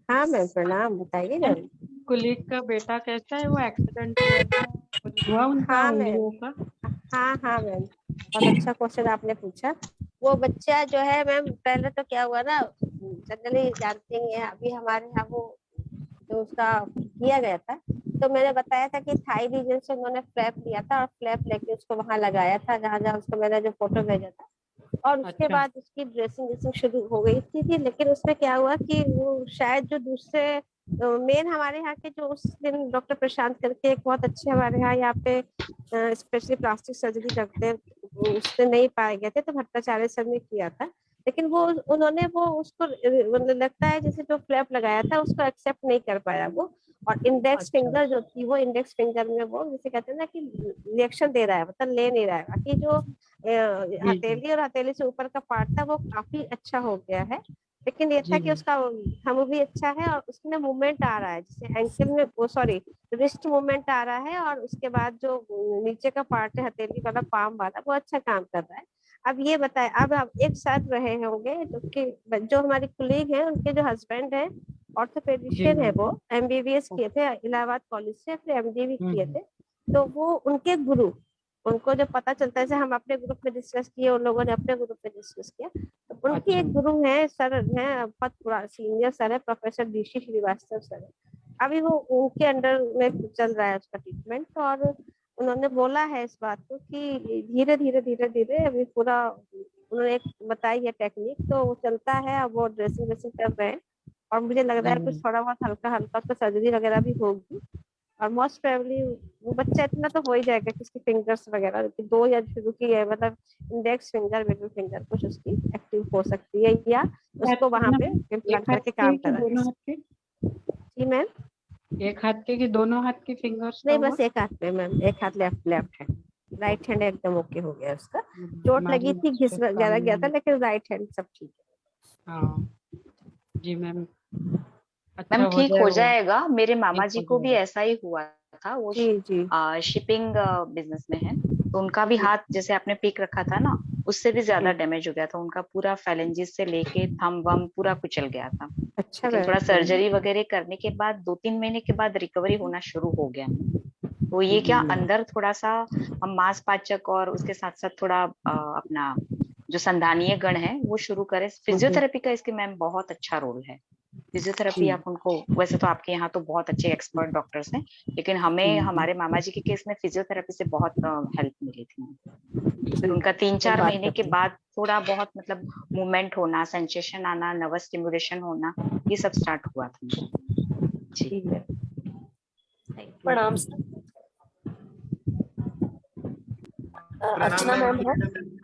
हाँ मैम, प्रणाम, बताइए मैम, मैम। कुलीग का बेटा कैसा है? वो एक्सीडेंट हुआ था, कुछ हुआ उनका हाँ मैम, उंगलियों का? हाँ हाँ मैम, बहुत अच्छा क्वेश्चन आपने पूछा। वो बच्चा जो है मैम, पहले तो क्या हुआ ना, जनरली जानते ही हैं अभी हमारे यहाँ वो जो उसका किया गया था, तो मैंने बताया था कि थाई रीजन से उन्होंने फ्लैप लिया था, और फ्लैप लेके उसको वहां लगाया था जहाँ जहाँ उसको मैंने जो फोटो भेजा था। और उसके अच्छा। बाद उसकी ड्रेसिंग शुरू हो गई थी, लेकिन उसमें क्या हुआ कि वो शायद जो दूसरे मेन हमारे यहाँ के जो उस दिन डॉक्टर प्रशांत करके एक बहुत अच्छे हमारे यहाँ पे स्पेशली प्लास्टिक सर्जरी करते हैं, उससे नहीं पाए गए थे, तो भट्टाचार्य सर ने किया था। लेकिन वो उन्होंने वो उसको मतलब लगता है जैसे जो फ्लैप लगाया था उसको एक्सेप्ट नहीं कर पाया वो। और इंडेक्स अच्छा। फिंगर जो थी, वो इंडेक्स फिंगर में वो जैसे कहते हैं ना कि रिएक्शन दे रहा है, मतलब ले नहीं रहा है। बाकी जो जी जी। हथेली और हथेली से ऊपर का पार्ट था वो काफी अच्छा हो गया है। लेकिन ये था जी कि जी। उसका थंब भी अच्छा है, और उसमें मूवमेंट आ रहा है, जैसे एंकल में वो सॉरी रिस्ट मूवमेंट आ रहा है, और उसके बाद जो नीचे का पार्ट है हथेली वाला पाम वाला, वो अच्छा काम कर रहा है। अब ये बताए, अब आप एक साथ रहे होंगे जो हमारी कुलीग है, उनके जो हस्बैंड है जी ऑर्थोपेडिशियन है, मैम। वो एमबीबीएस किए थे इलाहाबाद कॉलेज से, फिर एमडी भी किए हम्म। थे। तो वो उनके गुरु, उनको जब पता चलता है, जैसे हम अपने ग्रुप में डिस्कस किए, उन लोगों ने अपने ग्रुप में डिस्कस किया, तो उनकी अच्छा। एक गुरु है, सर है, बहुत पुराना सीनियर सर है, प्रोफेसर डीसी श्रीवास्तव सर है। अभी वो उनके अंडर में चल रहा है उसका ट्रीटमेंट। और उन्होंने बोला है इस बात को कि धीरे धीरे धीरे धीरे अभी पूरा उन्होंने एक बताई है टेक्निक, तो वो चलता है। अब वो ड्रेसिंग वेसिंग कर रहे हैं, और मुझे लग रहा जी है कुछ मैम। थोड़ा बहुत हल्का हल्का उसका सर्जरी वगैरह भी होगी। और मोस्ट प्रोबेबली वो बच्चा इतना तो हो ही जाएगा कि उसकी फिंगर्स वगैरह कि 2 या शुरू की है, मतलब इंडेक्स फिंगर मिडिल फिंगर कुछ उसकी एक्टिव हो सकती है, या उसको वहां पे एक इम्प्लांट हाथ करके के काम कि कराए। दोनों हाथ के? जी मैम, एक हाथ के कि दोनों हाथ के फिंगर्स का नहीं हुआ? बस एक हाथ में मैम, एक हाथ left left hand, right hand एकदम ओके हो गया उसका। चोट हमारी लगी थी, घिस सब काम वगैरह गया था, में। लेकिन राइट हैंड सब ठीक है। हाँ। जी मैम, मैम अच्छा हो ठीक जाए हो वो। जाएगा, मेरे मामा ठीक जी हो को भी जाएगा। ऐसा ही हुआ था। वो जी जी शिपिंग बिजनेस में है, तो उनका भी हाथ जैसे आपने पिक रखा था ना, उससे भी ज्यादा जी। डैमेज हो गया था उनका। पूरा फेलेंजिस से लेके थंब वम पूरा कुचल गया था। अच्छा लेकिन थोड़ा मैम। सर्जरी वगैरह करने के बाद 2-3 महीने के बाद रिकवरी होना शुरू हो गया। तो ये जी क्या मैम। अंदर थोड़ा सा हम मांसपाचक और उसके साथ साथ थोड़ा अपना जो संधानीय गण है वो शुरू करें। फिजियोथेरेपी का इसके मैम बहुत अच्छा रोल है। फिजियोथेरेपी जी आप उनको, वैसे तो आपके यहाँ तो बहुत अच्छे एक्सपर्ट डॉक्टर्स हैं, लेकिन जी हमें जी हमारे मामा जी के केस में फिजियोथेरेपी से बहुत हेल्प मिली थी। फिर ठीक उनका है, तीन मैं चार बात महीने के करती हूँ। बाद थोड़ा बहुत मतलब मूवमेंट होना, सेंसेशन आना, नर्वस स्टिमुलेशन होना, ये सब स्टार्ट हुआ था। जी ठीक है, थैंक यू। प्रणाम सर। प्रणाम अर्चना मैम। मैम है,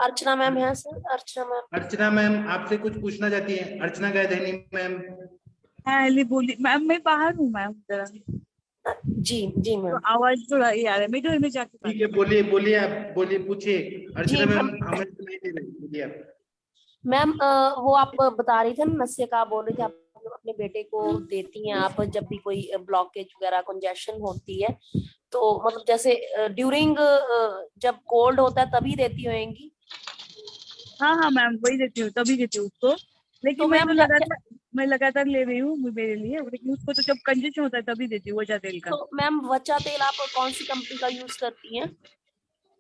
अर्चना मैम है सर, अर्चना मैम। अर्चना मैम आपसे कुछ पूछना चाहती हैं, अर्चना गायधनी मैम। हाँ अली बोली मैम, मैं बाहर हूँ मैम जरा, जी जी तो मैम। आवाज थोड़ा ये आ रहा है, मैं घर में जाके बात। ठीक है, बोलिए बोलिए, आप बोलिए, पूछिए। जी अर्चना मैम मैम। हमें सुनाई दे रही, बोलिए आप। मैम वो आप बता रही थे ना, नस्य का आप बोल रही थी, आप अपने बेटे को देती हैं आप जब भी कोई ब्लॉकेज वगैरह कंजेशन होती है, तो मतलब जैसे ड्यूरिंग जब कोल्ड होता है तभी देती होंगी? हाँ हाँ मैम, वही देती हूँ, तभी देती हूँ उसको। लेकिन तो मैं मैम तो मैं लगातार ले रही हूँ मेरे लिए, लेकिन उसको तो जब कंजेशन होता है तभी देती हूँ वजह तेल का। तो मैम वचा तेल आप कौन सी कंपनी का यूज करती हैं?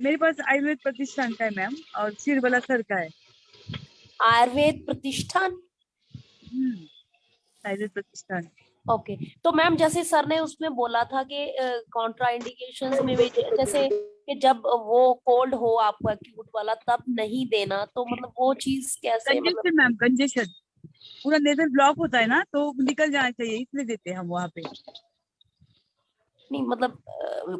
मेरे पास आयुर्वेद प्रतिष्ठान का है मैम, और सिरबला सर का है। आयुर्वेद प्रतिष्ठान। आयुर्वेद प्रतिष्ठान। ओके, तो मैम जैसे सर ने उसमें बोला था कि कॉन्ट्रा इंडिकेशंस में भी जैसे कि जब वो कोल्ड हो आपको एक्यूट वाला तब नहीं देना, तो मतलब वो चीज कैसे मतलब? कंजेशन मैम, कंजेशन पूरा नेजल ब्लॉक होता है ना, तो निकल जाना चाहिए, इसलिए देते हैं हम वहाँ पे। नहीं मतलब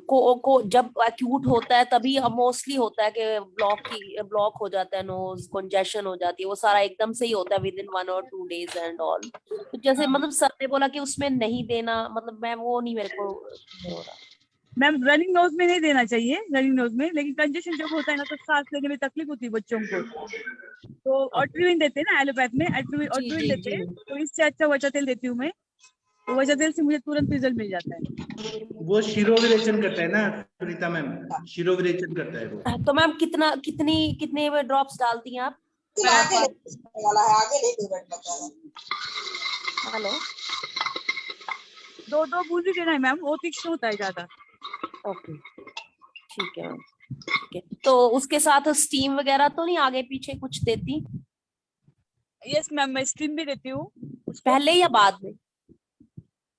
को जब एक्यूट होता है तभी मोस्टली होता है कि ब्लॉक हो जाता है, नोज कंजेशन हो जाती है, वो सारा एकदम से ही होता है विद इन 1 और 2 days एंड ऑल। तो जैसे मतलब सर ने बोला कि उसमें नहीं देना, मतलब मैं वो नहीं, मेरे को हो रहा। मैम रनिंग नोज में नहीं देना चाहिए, रनिंग नोज में, लेकिन कंजेशन जब होता है ना तो सांस लेने में तकलीफ होती है बच्चों को, तो ऑट्रिविन देते हैं ना एलोपैथ में, ऑट्रिविन देते हैं, तो इससे अच्छा वचा तेल देती हूँ मैं। तो वचा तेल से मुझे तुरंत रिजल्ट मिल जाता है। वो शिरोविरेचन करता है ना सुनीता मैम, शिरोविरेचन करता है वो। तो मैम कितने ड्रॉप्स डालती हैं आप? हेलो, 2 बूंद ही देना है मैम, वो तीक्ष्ण होता है ज्यादा। ओके ठीक है मैम, ठीक है। तो उसके साथ स्टीम वगैरह तो नहीं आगे पीछे कुछ देती? यस मैम, मैं स्टीम भी देती हूँ। पहले या बाद में?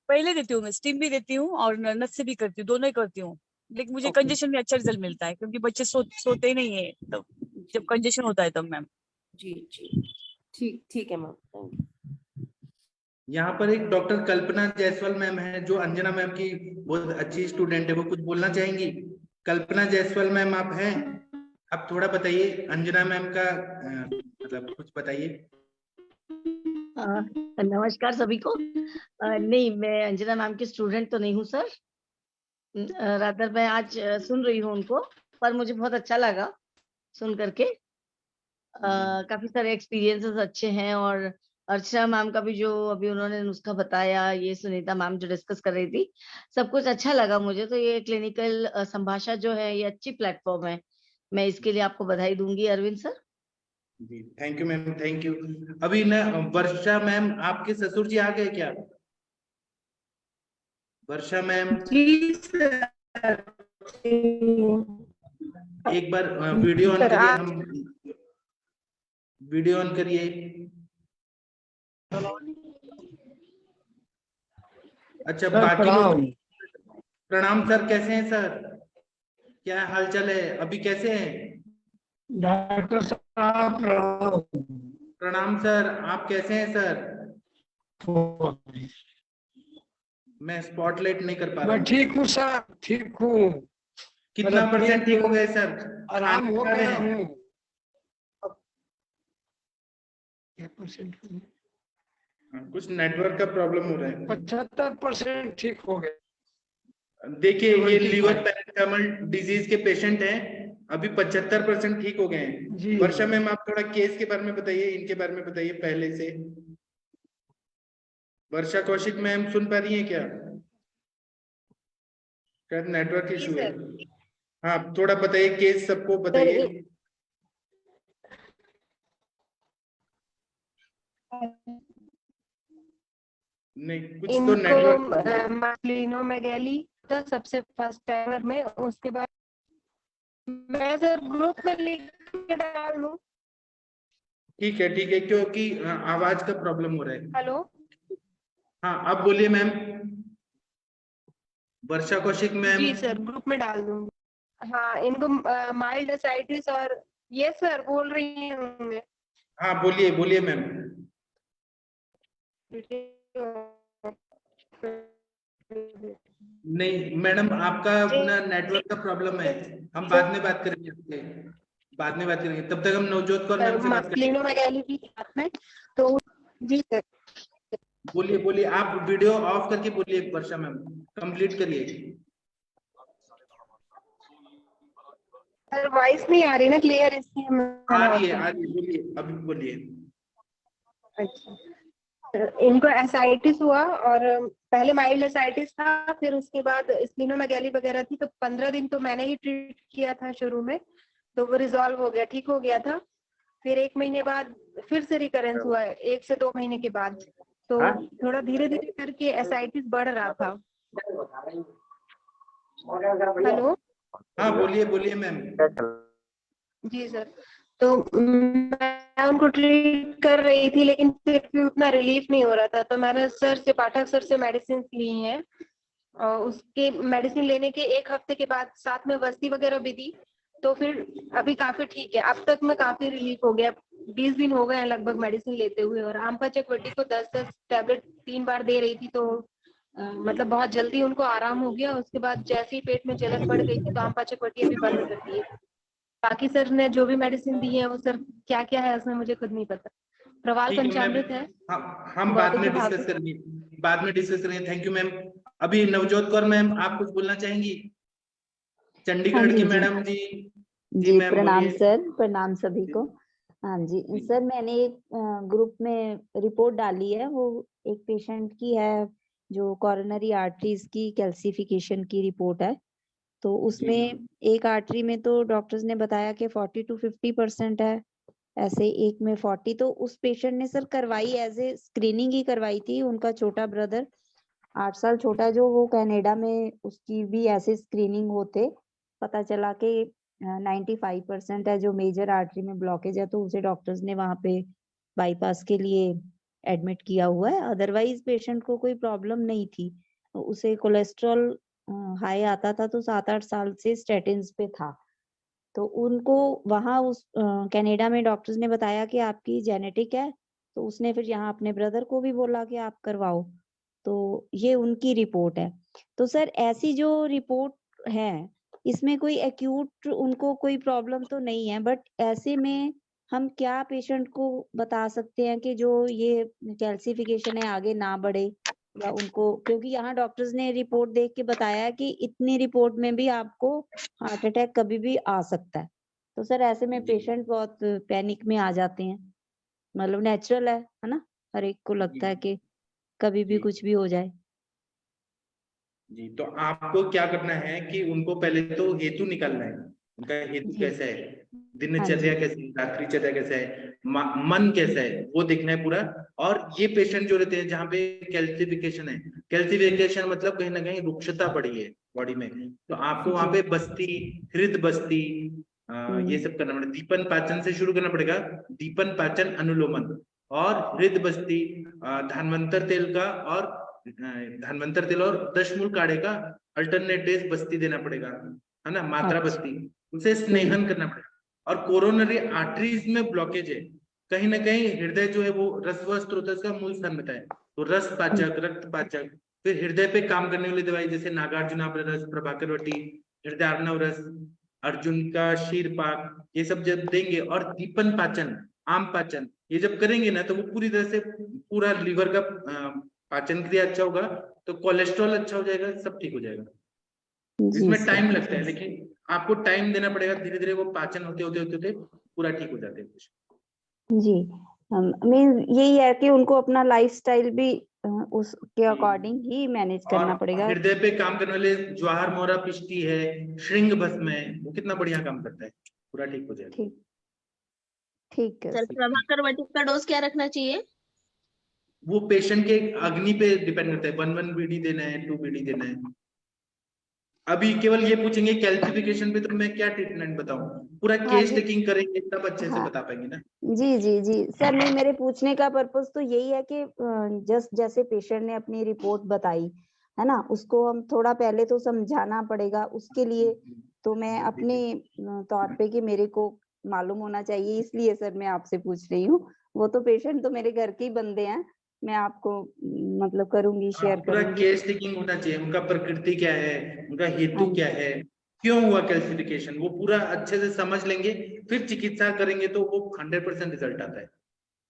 पहले देती हूँ मैं, स्टीम भी देती हूँ और नस से भी करती हूँ, दोनों ही करती हूँ। लेकिन मुझे कंजेशन में अच्छा रिजल्ट मिलता है, क्योंकि बच्चे सोते ही नहीं है तब, जब कंजेशन होता है तब मैम। जी जी, ठीक है मैम, थैंक यू। यहाँ पर एक डॉक्टर कल्पना जायसवाल मैम है, जो अंजना मैम की बहुत अच्छी स्टूडेंट है, वो कुछ बोलना चाहेंगी। कल्पना जायसवाल मैम आप हैं, आप थोड़ा बताइए अंजना मैम का मतलब कुछ बताइए। नमस्कार सभी को। नहीं, मैं अंजना मैम की स्टूडेंट तो नहीं हूँ सर, रादर मैं आज सुन रही हूँ उनको, पर मुझे बहुत अच्छा लगा सुन करके। काफी सारे एक्सपीरियंसेस अच्छे हैं, और अर्चना मैम का भी जो अभी उन्होंने नुस्खा बताया, ये सुनीता मैम जो डिस्कस कर रही थी, सब कुछ अच्छा लगा मुझे। तो ये क्लिनिकल संभाषा जो है ये अच्छी प्लेटफॉर्म है, मैं इसके लिए आपको बधाई दूंगी अरविंद सर। जी thank you ma'am, thank you. अभी न वर्षा मैम, आपके ससुर जी आ गए क्या? वर्षा मैम जी सर, एक बार वीडियो ऑन करिए, हम वीडियो ऑन करिए। अच्छा बाकी लोग, प्रणाम सर, कैसे हैं सर? क्या हालचाल है, अभी कैसे हैं? डॉक्टर साहब प्रणाम सर, आप कैसे हैं सर? मैं स्पॉटलाइट नहीं कर पा रहा। मैं ठीक हूँ सर, ठीक हूँ। कितना परसेंट ठीक हो गए सर? आराम हो गया हूँ। कुछ नेटवर्क का प्रॉब्लम हो रहा है। 75% ठीक हो गए। देखिए ये लीवर पेरिटोनल डिजीज के पेशेंट हैं, अभी 75% ठीक हो गए हैं। वर्षा मैम आप थोड़ा केस के बारे में बताइए, इनके बारे में बताइए पहले से। वर्षा कौशिक मैम सुन पा रही हैं क्या? शायद नेटवर्क इशू है। हाँ थोड़ा बताइए, केस सबको बताइए। नहीं कुछ तो नेटवर्क। मास्लिनोमेगैली तो सबसे फर्स्ट टाइमर में, उसके बाद मैं सर ग्रुप में लिख के डाल दूं? ठीक है, क्योंकि आवाज का प्रॉब्लम हो रहा है। हेलो, हाँ अब बोलिए मैम। वर्षा कौशिक मैम। जी सर ग्रुप में डाल दूंगी। हाँ, इनको माइल्ड एसाइटिस और ये सर बोल रही हूँ। हाँ बोलिए बोलिए मैम। नहीं मैडम, आपका अपना नेटवर्क का प्रॉब्लम है, हम बाद में बात करेंगे आपसे, बाद में बात करेंगे। तब तक हम नवजोत कौर मैम से बात करेंगे। तो जी सर बोलिए बोलिए, आप वीडियो ऑफ करके बोलिए वर्षा मैम, कंप्लीट करिए। सर वॉइस नहीं आ रही ना क्लियर, इसलिए आ रही है, बोलिए अभी बोलिए। अच्छा, इनको एसाइटिस हुआ, और पहले माइल्ड एसाइटिस था, फिर उसके बाद स्प्लीनोमेगैली वगैरह थी, तो 15 दिन तो मैंने ही ट्रीट किया था शुरू में, तो वो रिजॉल्व हो गया, ठीक हो गया था। फिर 1 महीने बाद फिर से रिकरेंस हुआ, 1 से 2 महीने के बाद। तो थोड़ा धीरे धीरे करके एसाइटिस बढ़ रहा था। हेलो, हाँ बोलिए बोलिए मैम। जी सर। तो मैं उनको ट्रीट कर रही थी, लेकिन फिर भी उतना रिलीफ नहीं हो रहा था। तो मैंने सर से, पाठक सर से मेडिसिन ली हैं, और उसके मेडिसिन लेने के 1 हफ्ते के बाद साथ में वस्ती वगैरह भी दी। तो फिर अभी काफी ठीक है, अब तक मैं काफी रिलीफ हो गया। 20 दिन हो गए हैं लगभग मेडिसिन लेते हुए, और आमपाचक को 10-10 टैबलेट 3 बार दे रही थी। तो मतलब बहुत जल्दी उनको आराम हो गया। उसके बाद जैसे ही पेट में जलन बढ़ गई थी, तो आमपाचक अभी बंद कर दिए। बाकी सर ने जो भी मेडिसिन दी है, वो सर क्या क्या है उसमें मुझे खुद नहीं पता। प्रवाल ठीक है पंचामृत है। हम बाद में डिस्कस करेंगे, बाद में डिस्कस करेंगे। Thank you ma'am. अभी नवजोत कौर मैम, आप कुछ बोलना चाहेंगी? चंडीगढ़ की मैडम जी। जी मैम प्रणाम बोलिए। सर, प्रणाम सभी को। हाँ जी सर, मैंने एक ग्रुप में रिपोर्ट डाली है, वो एक पेशेंट की है जो कोरोनरी आर्टरीज की कैल्सिफिकेशन की रिपोर्ट है। तो उसमें एक आर्टरी में तो डॉक्टर्स ने बताया कि 40 to 50% है, ऐसे एक में 40। तो उस पेशेंट ने सर करवाई एज ए स्क्रीनिंग ही करवाई थी। उनका छोटा ब्रदर 8 साल छोटा, जो वो कनाडा में, उसकी भी ऐसे स्क्रीनिंग होते, पता चला कि 95% है जो मेजर आर्टरी में ब्लॉकेज है। तो उसे डॉक्टर्स ने वहां पे बाईपास के लिए एडमिट किया हुआ है। अदरवाइज पेशेंट को कोई प्रॉब्लम नहीं थी। उसे कोलेस्ट्रॉल हाई आता था, तो 7-8 साल से स्टेटिन्स पे था। तो उनको वहां उस कनाडा में डॉक्टर्स ने बताया कि आपकी जेनेटिक है। तो उसने फिर यहाँ अपने ब्रदर को भी बोला कि आप करवाओ। तो ये उनकी रिपोर्ट है। तो सर ऐसी जो रिपोर्ट है, इसमें कोई एक्यूट उनको कोई प्रॉब्लम तो नहीं है, बट ऐसे में हम क्या पेशेंट को बता सकते हैं कि जो ये कैल्सिफिकेशन है आगे ना बढ़े, या उनको, क्योंकि यहाँ डॉक्टर्स ने रिपोर्ट देख के बताया कि इतनी रिपोर्ट में भी आपको हार्ट अटैक कभी भी आ सकता है। तो सर ऐसे में पेशेंट बहुत पैनिक में आ जाते हैं। मतलब नेचुरल है ना, हर एक को लगता है कि कभी भी कुछ भी हो जाए। जी, तो आपको क्या करना है कि उनको पहले तो हेतु निकालना है, उनका हेतु कैसा है, दिनचर्या कैसी है, रात्रिचर्या कैसा है, मन कैसा है, वो देखना है पूरा। और ये पेशेंट जो रहते हैं जहाँ पे कैल्सिफिकेशन है, कैल्सिफिकेशन मतलब कहीं ना कहीं रुक्षता बढ़ी है बॉडी में, तो आपको वहां पे बस्ती, हृद बस्ती, ये सब करना पड़ेगा। दीपन पाचन से शुरू करना पड़ेगा, दीपन पाचन अनुलोमन, और हृद बस्ती, धन्वंतर तेल का, और धन्वंतर तेल और दशमूल काढ़े का अल्टरनेट डेज बस्ती देना पड़ेगा, है ना, मात्रा बस्ती, उसे स्नेहन करना पड़ेगा। और कोरोनरी आर्टरीज में ब्लॉकेज है, कहीं ना कहीं हृदय जो है वो रसव स्त्रोत का मूल स्थान रहता है, तो रस पाचक, रक्त पाचक, फिर हृदय पे काम करने वाली दवाई जैसे नागार्जुनाभ रस, प्रभाकर वटी, हृदय अर्णव रस, अर्जुन का शीर पाक, ये सब जब देंगे, और दीपन पाचन, आम पाचन, ये जब करेंगे ना, तो वो पूरी तरह से पूरा लीवर का पाचन क्रिया अच्छा होगा, तो कोलेस्ट्रॉल अच्छा हो जाएगा, सब ठीक हो जाएगा। इसमें टाइम लगता है, लेकिन आपको टाइम देना पड़ेगा, धीरे धीरे वो पाचन होते होते होते होते पूरा ठीक हो जाते हैं। जी, मीन यही है कि उनको अपना लाइफस्टाइल भी उसके अकॉर्डिंग ही मैनेज करना पड़ेगा। हृदय पे काम करने वाले ज्वार मोरा पिष्टी है, श्रृंग भस्म है, वो कितना बढ़िया काम करता है, पूरा ठीक हो जाएगा। ठीक है सर, प्रभाकर वटी का डोज क्या रखना चाहिए? वो पेशेंट के अग्नि पे डिपेंड करता है, 1 बीडी देना है, 2 बीडी देना है। अभी केवल ये पूछेंगे कैल्सिफिकेशन पे, तो मैं क्या ट्रीटमेंट बताऊं, पूरा केस टेकिंग करेंगे तब अच्छे से बता पाएंगे ना। जी जी जी सर, नहीं, मेरे पूछने का पर्पस तो यही है कि जस्ट जैसे पेशेंट ने अपनी रिपोर्ट बताई है ना, उसको हम थोड़ा पहले तो समझाना पड़ेगा उसके लिए। तो मैं अपने तौर पे कि मेरे को मालूम होना चाहिए, इसलिए सर मैं आपसे पूछ रही हूँ। वो तो पेशेंट तो मेरे घर के ही बंदे हैं, मैं आपको मतलब करूंगी, शेयर पूरा करूंगी। केस टेकिंग होना चाहिए, उनका प्रकृति क्या है, उनका हेतु क्या है, क्यों हुआ कैल्सिफिकेशन, वो पूरा अच्छे से समझ लेंगे, फिर चिकित्सा करेंगे तो वो 100% रिजल्ट आता है।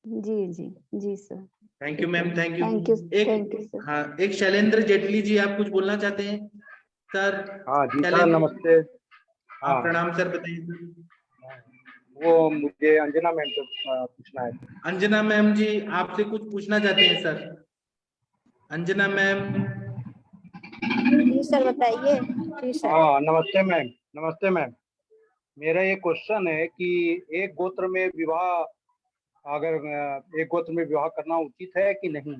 जी जी जी sir, thank you ma'am, thank you. Thank you एक, हाँ, एक शैलेंद्र जेटली जी, आप कुछ बोलना चाहते हैं सर? हाँ जी सर, नमस्ते। हाँ प्रणाम सर, बताइए। वो मुझे अंजना मैम से पूछना है। अंजना मैम जी आपसे कुछ पूछना चाहते हैं सर? अंजना मैम। जी सर, बताइए। जी सर। हाँ नमस्ते मैम, नमस्ते मैम। मेरा ये क्वेश्चन है कि एक गोत्र में विवाह, अगर एक गोत्र में विवाह करना उचित है कि नहीं?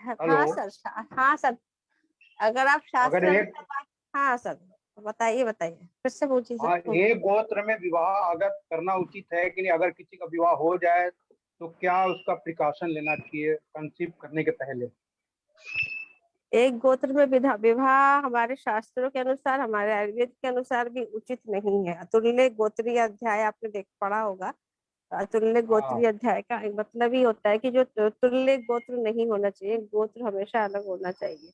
हेलो। हाँ सर, हाँ सर, अगर आप अगर शास्त्र एक हाँ सर, बताइए बताइए, फिर से पूछिए हाँ, सर। एक गोत्र में विवाह अगर करना उचित है कि नहीं? अगर किसी का विवाह हो जाए तो क्या उसका प्रिकॉशन लेना चाहिए कंसीव करने के पहले? एक गोत्र में विवाह हमारे शास्त्रों के अनुसार, हमारे आयुर्वेद के अनुसार भी उचित नहीं है। अतुल्य गोत्रीय अध्याय आपने पढ़ा होगा। अतुल्य हाँ। गोत्रीय अध्याय का मतलब ही होता है कि जो तुल्य गोत्र नहीं होना चाहिए, गोत्र हमेशा अलग होना चाहिए।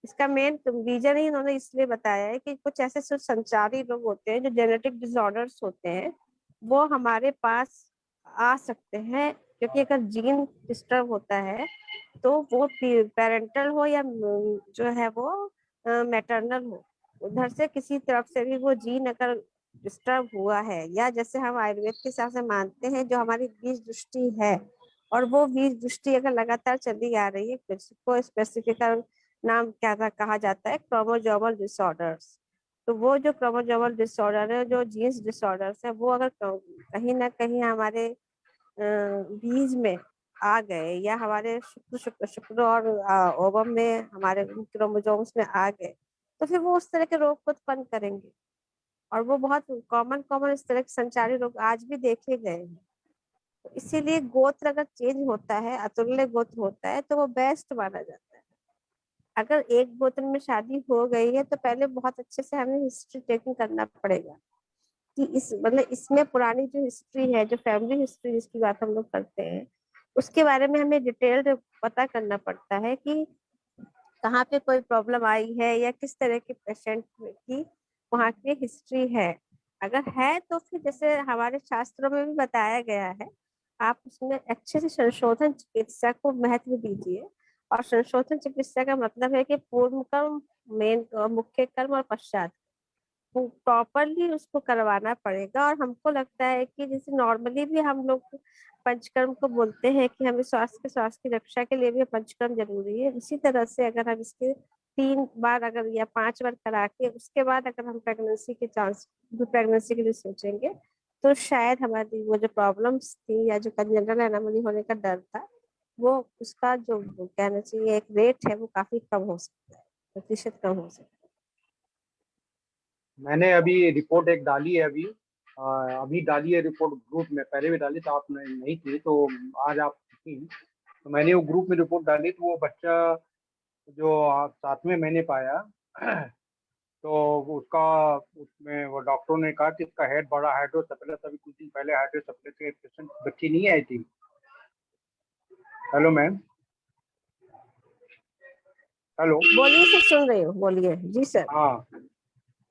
इसका मेन रीजन ही इन्होंने इसलिए बताया है कि कुछ ऐसे संचारी रोग होते हैं जो जेनेटिक डिसऑर्डर्स होते हैं, वो हमारे पास आ सकते हैं, क्योंकि अगर जीन डिस्टर्ब होता है तो वो पेरेंटल हो या जो है वो मैटरनल हो, उधर से किसी तरफ से भी वो जीन अगर डिस्टर्ब हुआ है, या जैसे हम आयुर्वेद के हिसाब से मानते हैं जो हमारी बीज दृष्टि है, और वो बीज दृष्टि अगर लगातार चली आ रही है, को स्पेसिफिक नाम क्या कहा जाता है, क्रोमोसोमल डिसऑर्डर्स। तो वो जो क्रोमोसोमल डिसऑर्डर है, जो जीन्स डिसऑर्डर्स है, वो अगर कहीं ना कहीं हमारे बीज में आ गए, या हमारे शुक्र और ओवम में, हमारे क्रोमोसोम्स में आ गए, तो फिर वो उस तरह के रोग को उत्पन्न करेंगे। और वो बहुत कॉमन इस तरह के संचारी रोग आज भी देखे गए हैं। तो इसीलिए गोत्र अगर चेंज होता है, अतुल्य गोत्र होता है, तो वो बेस्ट माना जाता है। अगर एक गोत्र में शादी हो गई है तो पहले बहुत अच्छे से हमें हिस्ट्री टेकिंग करना पड़ेगा कि मतलब इसमें पुरानी जो हिस्ट्री है, जो फैमिली हिस्ट्री जिसकी बात हम लोग करते हैं, उसके बारे में हमें डिटेल्ड पता करना पड़ता है कि कहाँ पे कोई प्रॉब्लम आई है, या किस तरह के पेशेंट की वहाँ की हिस्ट्री है। अगर है तो फिर जैसे हमारे शास्त्रों में भी बताया गया है, आप उसमें अच्छे से संशोधन चिकित्सा को महत्व दीजिए। और संशोधन चिकित्सा का मतलब है कि पूर्व कर्म, मेन मुख्य कर्म और पश्चात प्रॉपरली उसको करवाना पड़ेगा। और हमको लगता है कि जैसे नॉर्मली भी हम लोग पंचकर्म को बोलते हैं कि हमें स्वास्थ्य की रक्षा के लिए भी पंचकर्म जरूरी है, इसी तरह से अगर हम इसके 3 बार अगर या 5 बार करा के उसके बाद अगर हम प्रेगनेंसी के लिए सोचेंगे, तो शायद हमारी वो जो प्रॉब्लम्स थी, या जो कंजेनिटल एनोमली होने का डर था, वो उसका जो कहना चाहिए एक रेट है, वो काफी कम हो सकता है, प्रतिशत कम हो सकता है। मैंने अभी रिपोर्ट एक डाली है, अभी डाली है रिपोर्ट ग्रुप में। पहले भी डाली तो आप नहीं थी, तो आज आप थी, तो मैंने वो ग्रुप में रिपोर्ट डाली। तो वो बच्चा जो 7वें महीने पाया तो उसमें वो डॉक्टरों ने कहा कि इसका हेड बड़ा हाइड्रोसेफेलस। अभी कुछ दिन पहले हाइड्रोसेफेलस के पेशेंट बच्ची नहीं आई थी। Hello ma'am. हेलो। बोलिए सर, सुन रही हूँ, बोलिए जी सर। हाँ,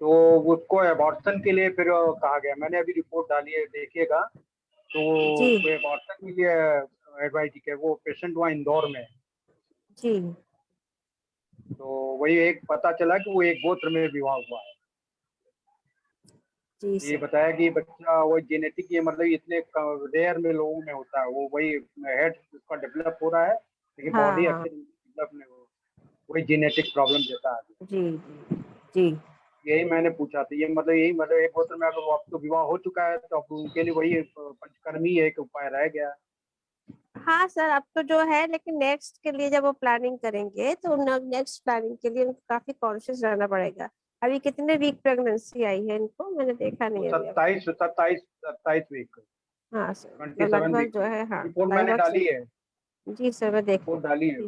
तो उसको अबॉर्शन के लिए फिर कहा गया। मैंने अभी रिपोर्ट डाली है, देखिएगा। तो वो अबॉर्शन के लिए एडवाइस किया। वो पेशेंट वहाँ इंदौर में है। जी। तो वही एक पता चला कि वो एक गोत्र में विवाह हुआ है। जी ये बताया कि बच्चा वो जेनेटिक, ये मतलब इतने रेयर में लोगों में होता है। वो वही हेड उसका डेवलप हो रहा है, लेकिन हाँ, बॉडी हाँ। अच्छे डेवलप नहीं हो, वही जेनेटिक प्रॉब्लम देता है। जी जी। यही मैंने पूछा था। यही मतलब एक गोत्र में अगर आपको विवाह हो चुका है तो अब उनके लिए वही पंचकर्मी एक उपाय रह गया। हाँ सर, अब तो जो है, लेकिन नेक्स्ट के लिए जब वो प्लानिंग करेंगे तो नेक्स्ट प्लानिंग के लिए उनको काफी कॉन्शियस रहना पड़ेगा। अभी कितने वीक प्रेगनेंसी आई है इनको, मैंने देखा नहीं है अभी। 27 वीक। हाँ सर, 27 लगभग वीक जो है, हाँ रिपोर्ट मैंने लगभग डाली है। जी सर, मैं देख रिपोर्ट डाली है।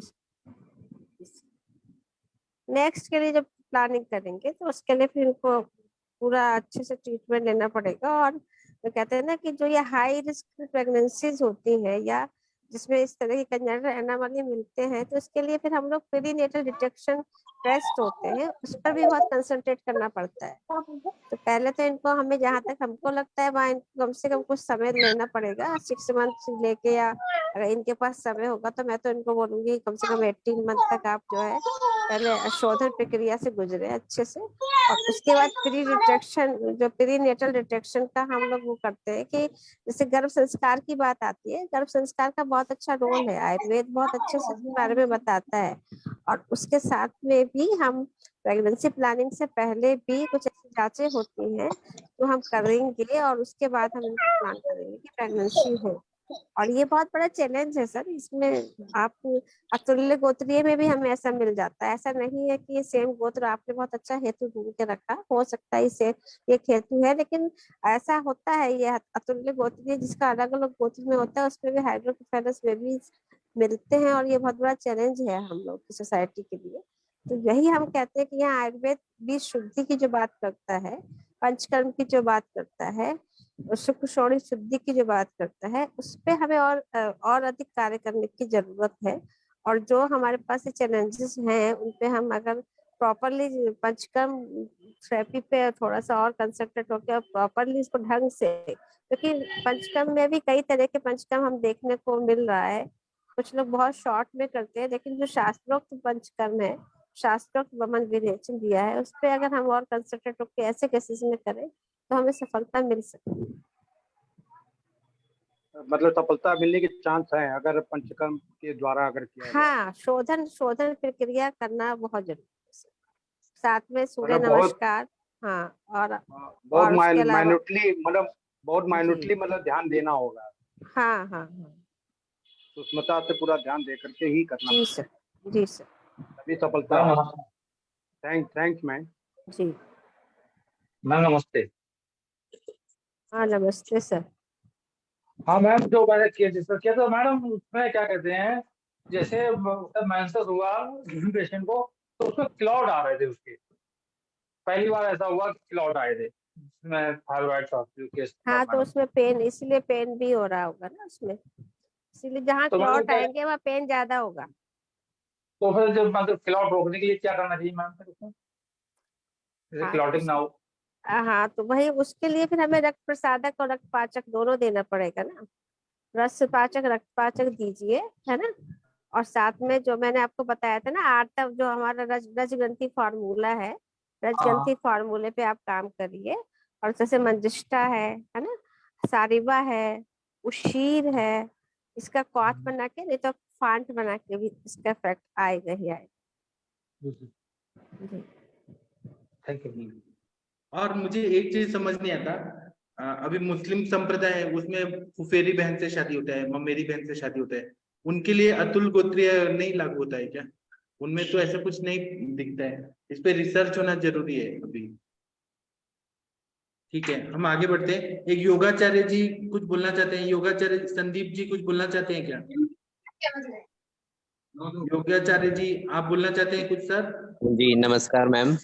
नेक्स्ट के लिए जब प्लानिंग करेंगे तो उसके लिए फिर इनको पूरा अच्छे से ट्रीटमेंट लेना पड़ेगा। और वो कहते हैं ना कि जो ये हाई रिस्क प्रेगनेंसीज होती है, या जिसमें इस तरह की कंजेनिटल एनोमली मिलते हैं, तो इसके लिए फिर हम लोग पेरीनेटल डिटेक्शन टेस्ट होते हैं, उस पर भी बहुत कंसंट्रेट करना पड़ता है। तो पहले तो इनको, हमें जहाँ तक हमको लगता है, वहाँ इनको कम से कम कुछ समय लेना पड़ेगा, 6 मंथ से लेके, या अगर इनके पास समय होगा तो मैं तो इनको बोलूंगी कम से कम 18 मंथ तक आप जो है पहले शोधन प्रक्रिया से गुजरे अच्छे से। और उसके बाद प्री डिटेक्शन, जो प्रीनेटल डिटेक्शन का हम लोग वो करते हैं कि जैसे गर्भ संस्कार की बात आती है, गर्भ संस्कार का बहुत अच्छा रोल है, आयुर्वेद बहुत अच्छे से इसके बारे में बताता है। और उसके साथ में भी हम प्रेगनेंसी प्लानिंग से पहले भी कुछ ऐसी जांचें होती हैं तो हम करेंगे और उसके बाद हम इनको प्लान करेंगे कि प्रेगनेंसी हो। और ये बहुत बड़ा चैलेंज है सर, इसमें आप अतुल्य गोत्रीय में भी हमें ऐसा मिल जाता है। ऐसा नहीं है कि ये सेम गोत्र, आपने बहुत अच्छा हेतु ढूंढ के रखा, हो सकता है इसे एक हेतु है, लेकिन ऐसा होता है ये अतुल्य गोत्रीय जिसका अलग अलग गोत्र में होता है उसमें भी हाइड्रोकेफेलस बेबीज मिलते हैं और ये बहुत बड़ा चैलेंज है हम लोग की सोसाइटी के लिए। तो यही हम कहते हैं कि यहाँ आयुर्वेद भी शुद्धि की जो बात करता है, पंचकर्म की जो बात करता है, शुक्र शौणी शुद्धि की जो बात करता है, उस पे हमें और अधिक कार्य करने की जरूरत है। और जो हमारे पास चैलेंजेस हैं उन पे हम अगर प्रॉपरली पंचकर्म थेरेपी पे थोड़ा सा और कंसंट्रेट होकर प्रॉपरली इसको ढंग से, क्योंकि पंचकर्म में भी कई तरह के पंचकर्म हम देखने को मिल रहा है। कुछ लोग बहुत शॉर्ट में करते हैं, लेकिन जो शास्त्रोक्त पंचकर्म है, शास्त्रोक्त वमन विरेचन दिया है, उस पर अगर हम और कंसंट्रेट होकर ऐसे केसेस में करें तो हमें सफलता मिल सकती है। मतलब सफलता मिलने के चांस है अगर पंचकर्म के द्वारा अगर किया जाए। हाँ, शोधन प्रक्रिया करना बहुत जरूरी है। साथ में सूर्य मतलब बहुत नमस्कार, हाँ, और बहुत उसके अलावा माइन्यूटली मतलब बहुत जी, माइन्यूटली मतलब ध्यान देना होगा। हाँ हाँ हाँ, सूक्ष्मता से पूरा ध्यान दे करके ही करना जी सर, जी सर, तभी सफलता है। Thanks ma'am. जी मैम नमस्ते। हाँ, नमस्ते सर। हाँ मैम, जो मैंने डिस्कस किया तो मैडम उसमें क्या कहते हैं, जैसे मेंसेस हुआ पेशेंट को तो उसमें क्लॉट आ रहे थे उसके, पहली बार ऐसा हुआ कि क्लॉट आए थे जिसमें थायराइड का केस था हाँ, तो मैडम। उसमें पेन, इसलिए पेन भी हो रहा होगा ना उसमें, इसीलिए जहाँ तो मैडम क्लॉट आएंगे वहाँ पेन ज्यादा होगा। तो फिर जब मतलब क्लॉट रोकने के लिए क्या करना चाहिए मैम फिर उसमें, जैसे हाँ, क्लॉटिंग ना हो? हाँ, तो वही उसके लिए फिर हमें रक्त प्रसादक और रक्त पाचक दोनों देना पड़ेगा ना। रक्त पाचक, रक्त पाचक दीजिए, है ना। और साथ में जो मैंने आपको बताया था ना, आर्तव जो हमारा रजग्रंथि फार्मूला है, रजग्रंथि फार्मूले पे आप काम करिए। और जैसे मंजिष्ठा है ना, सारिबा है, उशीर है, इसका क्वाथ बना के, नहीं तो फांट बना के भी इसका इफेक्ट आएगा ही आएगा। जी, थैंक यू। और मुझे एक चीज समझ नहीं आता, अभी मुस्लिम संप्रदाय है उसमें फुफेरी बहन से शादी होता है, ममेरी बहन से शादी होता है, उनके लिए अतुल गोत्रीय नहीं लागू होता है क्या? उनमें तो ऐसा कुछ नहीं दिखता है, इस पे रिसर्च होना जरूरी है अभी। ठीक है, हम आगे बढ़ते हैं। एक योगाचार्य जी कुछ बोलना चाहते हैं, योगाचार्य संदीप जी कुछ बोलना चाहते हैं क्या? योगाचार्य जी आप बोलना चाहते हैं कुछ सर? जी नमस्कार मैम।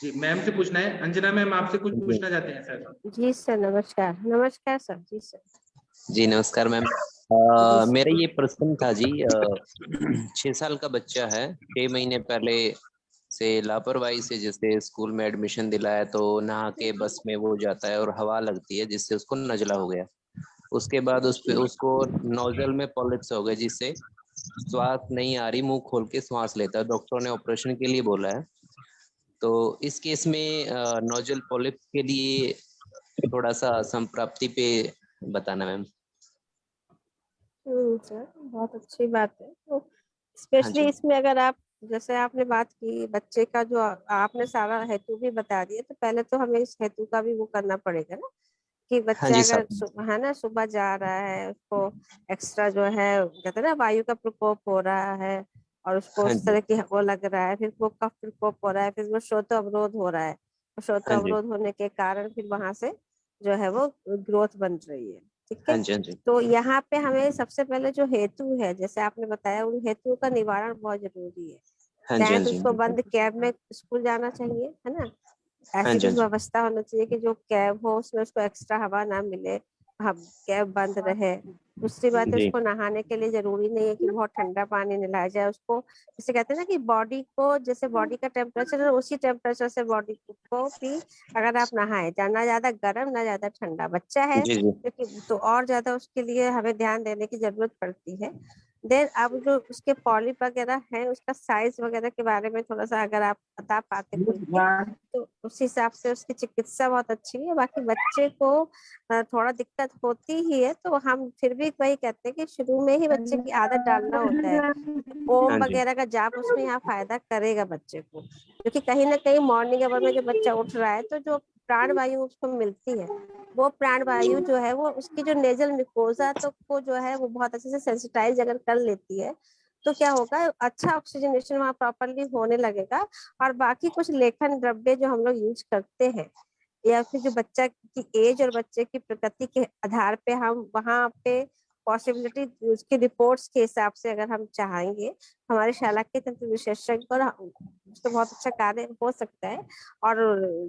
जी, मैम से पूछना है। अंजना मैम आपसे कुछ पूछना चाहते हैं सर। जी सर, नमस्कार। नमस्कार सर। जी सर। जी नमस्कार मैम। मेरा ये प्रश्न था जी, 6 साल का बच्चा है, 6 महीने पहले से लापरवाही से जैसे स्कूल में एडमिशन दिलाया तो नहा के बस में वो जाता है और हवा लगती है जिससे उसको नजला हो गया। उसके बाद उसको नोजल में पॉलिप्स हो गए जिससे श्वास नहीं आ रही, मुंह खोल के श्वास लेता है। डॉक्टरों ने ऑपरेशन के लिए बोला है। तो इस केस में नोजल पॉलिप्स के लिए थोड़ा सा संप्राप्ति पे बताना मैम। सर बहुत अच्छी बात है। तो स्पेशली इसमें अगर आप, जैसे आपने बात की बच्चे का, जो आपने सारा हेतु भी बता दिया, तो पहले तो हमें इस हेतु का भी वो करना पड़ेगा ना, कि बच्चा अगर है ना सुबह जा रहा है, उसको एक्स्ट्रा जो है कहते हैं ना वायु का प्रकोप हो रहा है और उसको उस तरह की वो लग रहा है, फिर वो कफ प्रकोप हो रहा है, फिर वो श्रोत अवरोध हो रहा है, श्रोत अवरोध होने के कारण फिर वहां से जो है वो ग्रोथ बन रही है। ठीक है, तो यहाँ पे हमें सबसे पहले जो हेतु है, जैसे आपने बताया, उन हेतुओं का निवारण बहुत जरूरी है। चाहे तो उसको बंद कैब में स्कूल जाना चाहिए, है ना, ऐसी कुछ व्यवस्था होना चाहिए कि जो कैब हो उसमें उसको एक्स्ट्रा हवा ना मिले, हम कैब बंद रहे। दूसरी बात है, उसको नहाने के लिए जरूरी नहीं है कि बहुत ठंडा पानी नहलाया जाए। उसको जैसे कहते हैं ना कि बॉडी को, जैसे बॉडी का टेम्परेचर है उसी टेम्परेचर से बॉडी को भी अगर आप नहाए, ना ज्यादा गर्म ना ज्यादा ठंडा। बच्चा है क्योंकि तो और ज्यादा उसके लिए हमें ध्यान देने की जरूरत पड़ती है। देन अब जो उसके पॉलिप वगैरह है उसका साइज वगैरह के बारे में थोड़ा सा अगर आप बता पाते खुल के, तो उस हिसाब से उसकी चिकित्सा बहुत अच्छी है। बाकी बच्चे को थोड़ा दिक्कत होती ही है, तो हम फिर भी वही कहते हैं कि शुरू में ही बच्चे की आदत डालना होता है। ओम हाँ जी वगैरह का जाप उसमें यहाँ फायदा करेगा बच्चे को, क्योंकि कहीं ना कहीं मॉर्निंग आवर में जब बच्चा उठ रहा है तो जो प्राण वायु उसको मिलती है, वो प्राण वायु जो है वो उसकी जो नेजल मिकोजा तो को जो है वो बहुत अच्छे से सेंसिटाइज अगर कर लेती है, तो क्या होगा, अच्छा ऑक्सीजनेशन वहाँ प्रॉपरली होने लगेगा। और बाकी कुछ लेखन द्रव्य जो हम लोग यूज करते हैं, या फिर जो बच्चा की एज और बच्चे की प्रकृति के आधार पे हम वहाँ पे पॉसिबिलिटी उसकी रिपोर्ट्स के हिसाब से अगर हम चाहेंगे, हमारे शाला के तंत्र विशेषज्ञ पर उसका बहुत अच्छा कार्य हो सकता है। और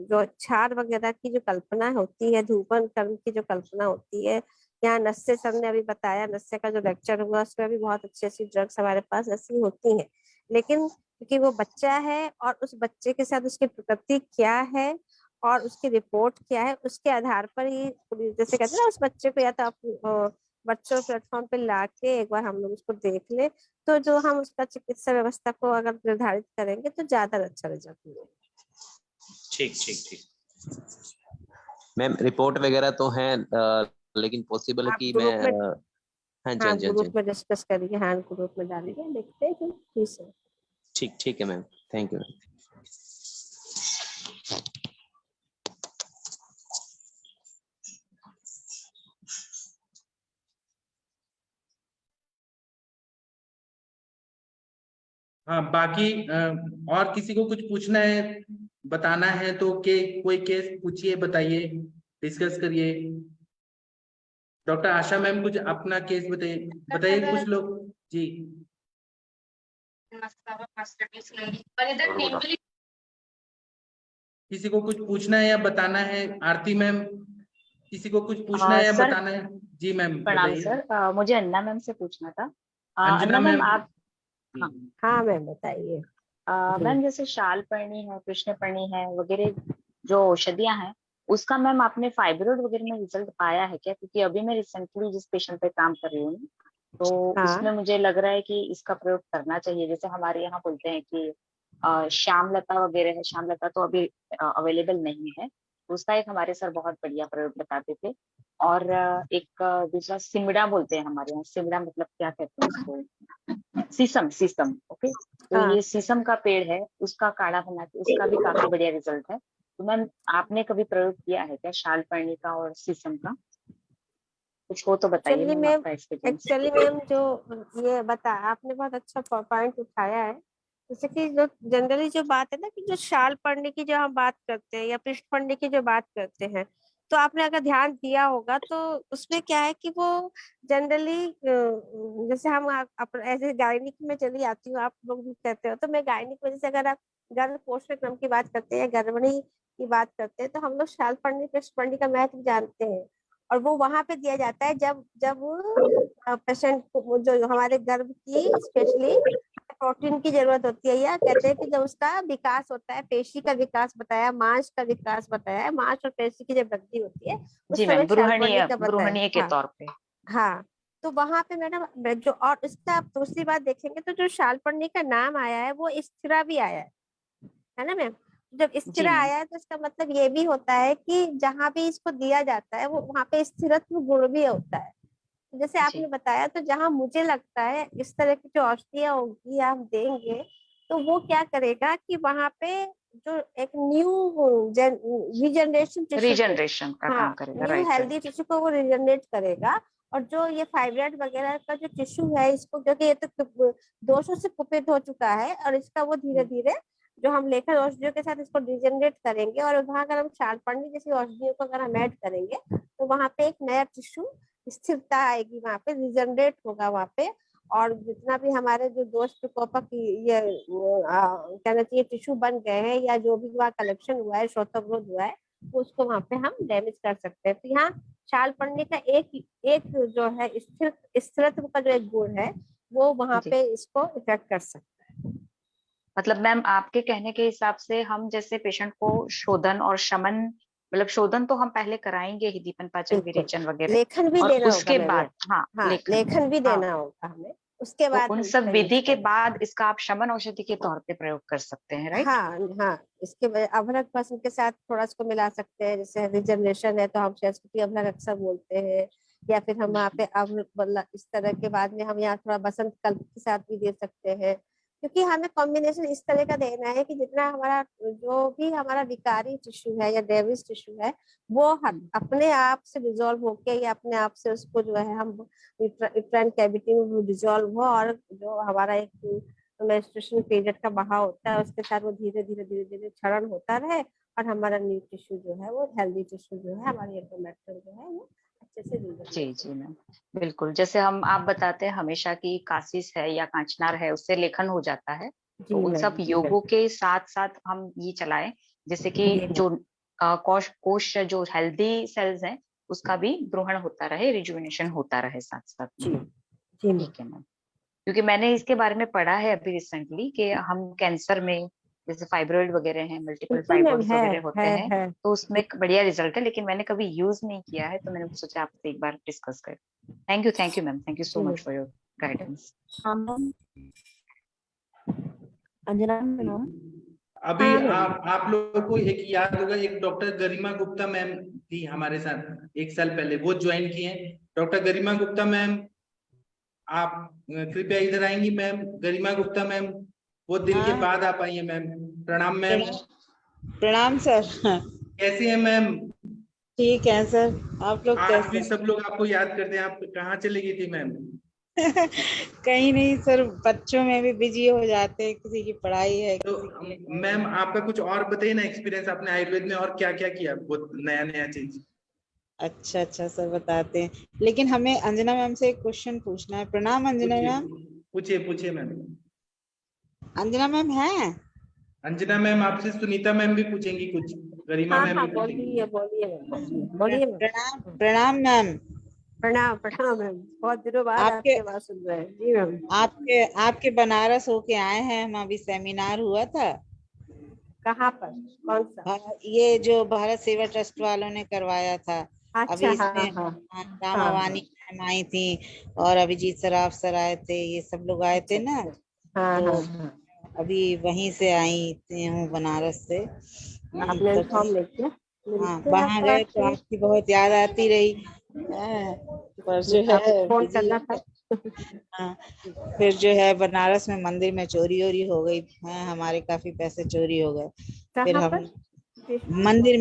जो क्षार वगैरह की जो कल्पना होती है, धूपन कर्म की जो कल्पना होती है, यहाँ नस्से सर ने अभी बताया, नस्से का जो लेक्चर हुआ उसमें भी बहुत अच्छी अच्छी ड्रग्स हमारे पास ऐसी होती हैं। लेकिन क्योंकि वो बच्चा है और उस बच्चे के साथ उसकी प्रकृति क्या है और उसकी रिपोर्ट क्या है, उसके आधार पर ही, जैसे कहते हैं ना, उस बच्चे को या तो आप बच्चों प्लेटफॉर्म पे लाके एक बार हम लोग उसको देख ले, तो जो हम उसका चिकित्सा व्यवस्था को अगर निर्धारित करेंगे तो ज्यादा अच्छा रिजल्ट मिलेगा। ठीक ठीक ठीक मैम, रिपोर्ट वगैरह तो है लेकिन पॉसिबल है आप कि ग्रुप मैं में, हाँ जी हाँ हाँ जी हाँ जी ग्रुप में डिस्कस करिए, हाँ ग्रुप में डालिए, देखते हैं फिर। ठीक है, ठीक ठीक है मैम, थैंक यू। हाँ, बाकी और किसी को कुछ पूछना है, बताना है तो कोई केस पूछिए, बताइए, डिस्कस करिए। डॉक्टर आशा मैम कुछ अपना केस बताइए, बताइए कुछ लोग जी। किसी को कुछ पूछना है या बताना है? आरती मैम, किसी को कुछ पूछना है या सर बताना है? जी मैम प्रणाम बताइए। सर, मुझे अन्ना मैम से पूछना था। अंजना अन्ना मैम मैम। आप, हाँ हाँ मैम बताइए। मैम जैसे शालपर्णी है, कृष्णपर्णी है वगैरह जो औषधियां हैं, उसका मैम आपने फाइब्रोइड वगैरह में रिजल्ट पाया है क्या? क्योंकि अभी मैं रिसेंटली जिस पेशेंट पे काम कर रही हूँ, तो उसमें मुझे लग रहा है कि इसका प्रयोग करना चाहिए। जैसे हमारे यहाँ बोलते हैं कि श्यामलता वगैरह है, श्यामलता तो अभी अवेलेबल नहीं है, उसका एक हमारे सर बहुत बढ़िया प्रयोग बताते थे। और एक दूसरा सिमड़ा बोलते हैं हमारे यहाँ, सिमड़ा मतलब क्या कहते हैं उसको, शीशम, शीशम। ओके, तो ये शीशम का पेड़ है, उसका काढ़ा बना के उसका भी काफी बढ़िया रिजल्ट है। तो मैम आपने कभी प्रयोग किया है क्या शालपर्णी का और शीशम का? कुछ हो तो बताइए मैम, आपका एक्सपीरियंस। एक्चुअली मैम जो ये बता, आपने बहुत अच्छा पॉइंट उठाया है। जैसे कि जो जनरली जो बात है ना, कि जो शाल पढ़ने की जो हम बात करते हैं या पृष्ठ पढ़ने की जो बात करते हैं, तो आपने अगर ध्यान दिया होगा तो उसमें क्या है कि वो जनरली, जैसे हम ऐसे गायनिक में चली आती हूँ, आप लोग भी कहते हो, तो मैं गायनिक में जैसे अगर आप गर्भ पोषण क्रम की बात करते हैं, गर्भिणी की बात करते हैं, तो हम लोग शाल पढ़ने पृष्ठ पढ़ने का महत्व जानते हैं। और वो वहां पे दिया जाता है जब जब पेशेंट को, जो हमारे गर्भ की स्पेशली प्रोटीन की जरूरत होती है, या कहते हैं कि जब उसका विकास होता है, पेशी का विकास बताया, मांस का विकास बताया है, मांस और पेशी की जब वृद्धि होती है उस जी समय मैम, शालपर्णी का बताया। गृहणीय के हाँ तौर पे। हाँ, तो वहां पे मैडम जो, और इसका आप दूसरी बात देखेंगे तो जो शालपर्णी का नाम आया है वो स्थिरा भी आया है ना मैम? जब जी स्थिरा मैम। आया है तो इसका मतलब ये भी होता है कि जहाँ भी इसको दिया जाता है वो वहाँ पे स्थिरत्व गुण भी होता है। जैसे आपने बताया, तो जहाँ मुझे लगता है इस तरह की जो औषधियाँ होगी हम देंगे, तो वो क्या करेगा कि वहाँ पे जो एक न्यू रीजनरेशन टिश्यू को, रीजनरेशन का हाँ काम करेगा, new right healthy right. Tissue को वो रीजनरेट करेगा। और जो ये फाइब्राइड वगैरह का जो टिश्यू है इसको, क्योंकि ये तो दोषों से कुपित हो चुका है, और इसका वो धीरे धीरे जो हम लेखन औषधियों के साथ इसको डिजनरेट करेंगे, और वहां अगर हम शालपर्णी जैसी औषधियों को अगर हम ऐड करेंगे, तो वहां पे एक नया टिश्यू स्थिरता आएगी, वहां पे रिजनरेट होगा वहां पे। और जितना भी हमारे जो दोष प्रकोपक ये कहना चाहिए टिश्यू बन गए हैं, या जो भी वहाँ कलेक्शन हुआ है, श्रोतग्रोध हुआ है, वो उसको वहां पे हम डैमेज कर सकते हैं। तो यहाँ छाल पड़ने का एक एक जो है स्थिरत्व का जो एक गुण है, वो वहां पे इसको इफेक्ट कर सकता है। मतलब मैम आपके कहने के हिसाब से हम जैसे पेशेंट को शोधन और शमन, मतलब शोधन तो हम पहले कराएंगे ही, दीपन पाचन विरेचन वगैरह, लेखन भी और देना होगा उसके मैम, बाद हाँ हाँ लेखन भी देना होगा हमें। उसके तो बाद उन हम सब इसका विधि यूज के करें। बाद इसका आप शमन औषधि के तौर पे प्रयोग कर सकते हैं, राइट? हाँ हाँ, इसके अभ्रक भस्म के साथ थोड़ा इसको मिला सकते हैं, जैसे रिजनरेशन है तो हम सरस्वती अभ्रक अक्सर बोलते हैं, या फिर हम वहाँ पे अभ्रक इस तरह के बाद में हम यहाँ थोड़ा बसंत कल्प के साथ भी दे सकते हैं, क्योंकि हमें कॉम्बिनेशन इस तरह का देना है कि जितना हमारा जो भी हमारा विकारी टिश्यू है या डेविस टिश्यू है वो अपने आप से डिजोल्व होके या अपने आप से उसको जो है हम यूट्राइन कैविटी में वो डिजोल्व हो, और जो हमारा एक मेंस्ट्रुएशन पीरियड का बहाव होता है उसके साथ वो धीरे धीरे धीरे धीरे क्षरण होता रहे, और हमारा न्यू टिश्यू जो है वो हेल्दी टिश्यू जो है हमारी एंडोमेट्रियम जो है वो अच्छे से जी जी मैम, बिल्कुल। जैसे हम आप बताते हैं हमेशा कि कासिस है या कांचनार है उससे लेखन हो जाता है, तो उन सब योगों के साथ साथ हम ये चलाएं, जैसे कि जो कोश जो हेल्दी सेल्स हैं उसका भी ग्रहण होता रहे, रिजुविनेशन होता रहे साथ साथ। ठीक है मैम, क्योंकि मैंने इसके बारे में पढ़ा है अभी रिसेंटली कि हम कैंसर में जैसे फाइब्रॉइड वगैरह हैं, मल्टीपल फाइब्रॉइड्स वगैरह होते हैं, तो उसमें एक बढ़िया रिजल्ट है, लेकिन मैंने कभी यूज नहीं किया है, तो मैंने सोचा आपसे एक बार डिस्कस करें। Thank you ma'am, thank you so much for your guidance. Anjana ma'am, अभी आप लोगों को एक याद होगा, एक डॉक्टर गरिमा गुप्ता मैम थी हमारे साथ 1 साल पहले, वो ज्वाइन किए हैं। डॉक्टर गरिमा गुप्ता मैम, आप कृपया इधर आएंगी मैम? गरिमा गुप्ता मैम, वो दिन के बाद आप आइए मैम। प्रणाम मैम। प्रणाम सर। कैसी हैं मैम? ठीक है सर, आप लोग आज कैसे? भी सब लोग आपको याद करते हैं, आप कहाँ चली गई थी मैम? कहीं नहीं सर, बच्चों में भी बिजी हो जाते हैं, किसी की पढ़ाई है। तो मैम आपका कुछ और बताइए ना एक्सपीरियंस, आपने आयुर्वेद में और क्या क्या किया, बहुत नया नया चीज। अच्छा सर, बताते हैं, लेकिन हमें अंजना मैम से एक क्वेश्चन पूछना है। प्रणाम अंजना मैम। पूछिए मैम। अंजना मैम है? अंजना मैम आपसे सुनीता मैम भी पूछेंगी कुछ, गरिमा मैम भी पूछेंगी। बोलिए। प्रणाम मैम। प्रणाम मैम, बहुत दिनों बाद आपके बात सुन रहे हैं। जी मैम। आपके बनारस होके आए हैं हम, अभी सेमिनार हुआ था। कहाँ पर? कौन सा? ये जो भारत सेवा ट्रस्ट वालों ने करवाया था। अच्छा, अभी इसमें राम अवानी मैम आई थी और अभिजीत सराफ सर आए थे, ये सब लोग आए थे ना। तो अभी वहीं से आई हूँ बनारस से। आपने इन्फॉर्म नहीं किया? हाँ, वहाँ गए तो आपकी बहुत याद आती रही, पर जो है फोन करना था। हाँ, फिर जो है बनारस में मंदिर में चोरी हो गई है, हमारे काफी पैसे चोरी हो गए। फिर हम मंदिर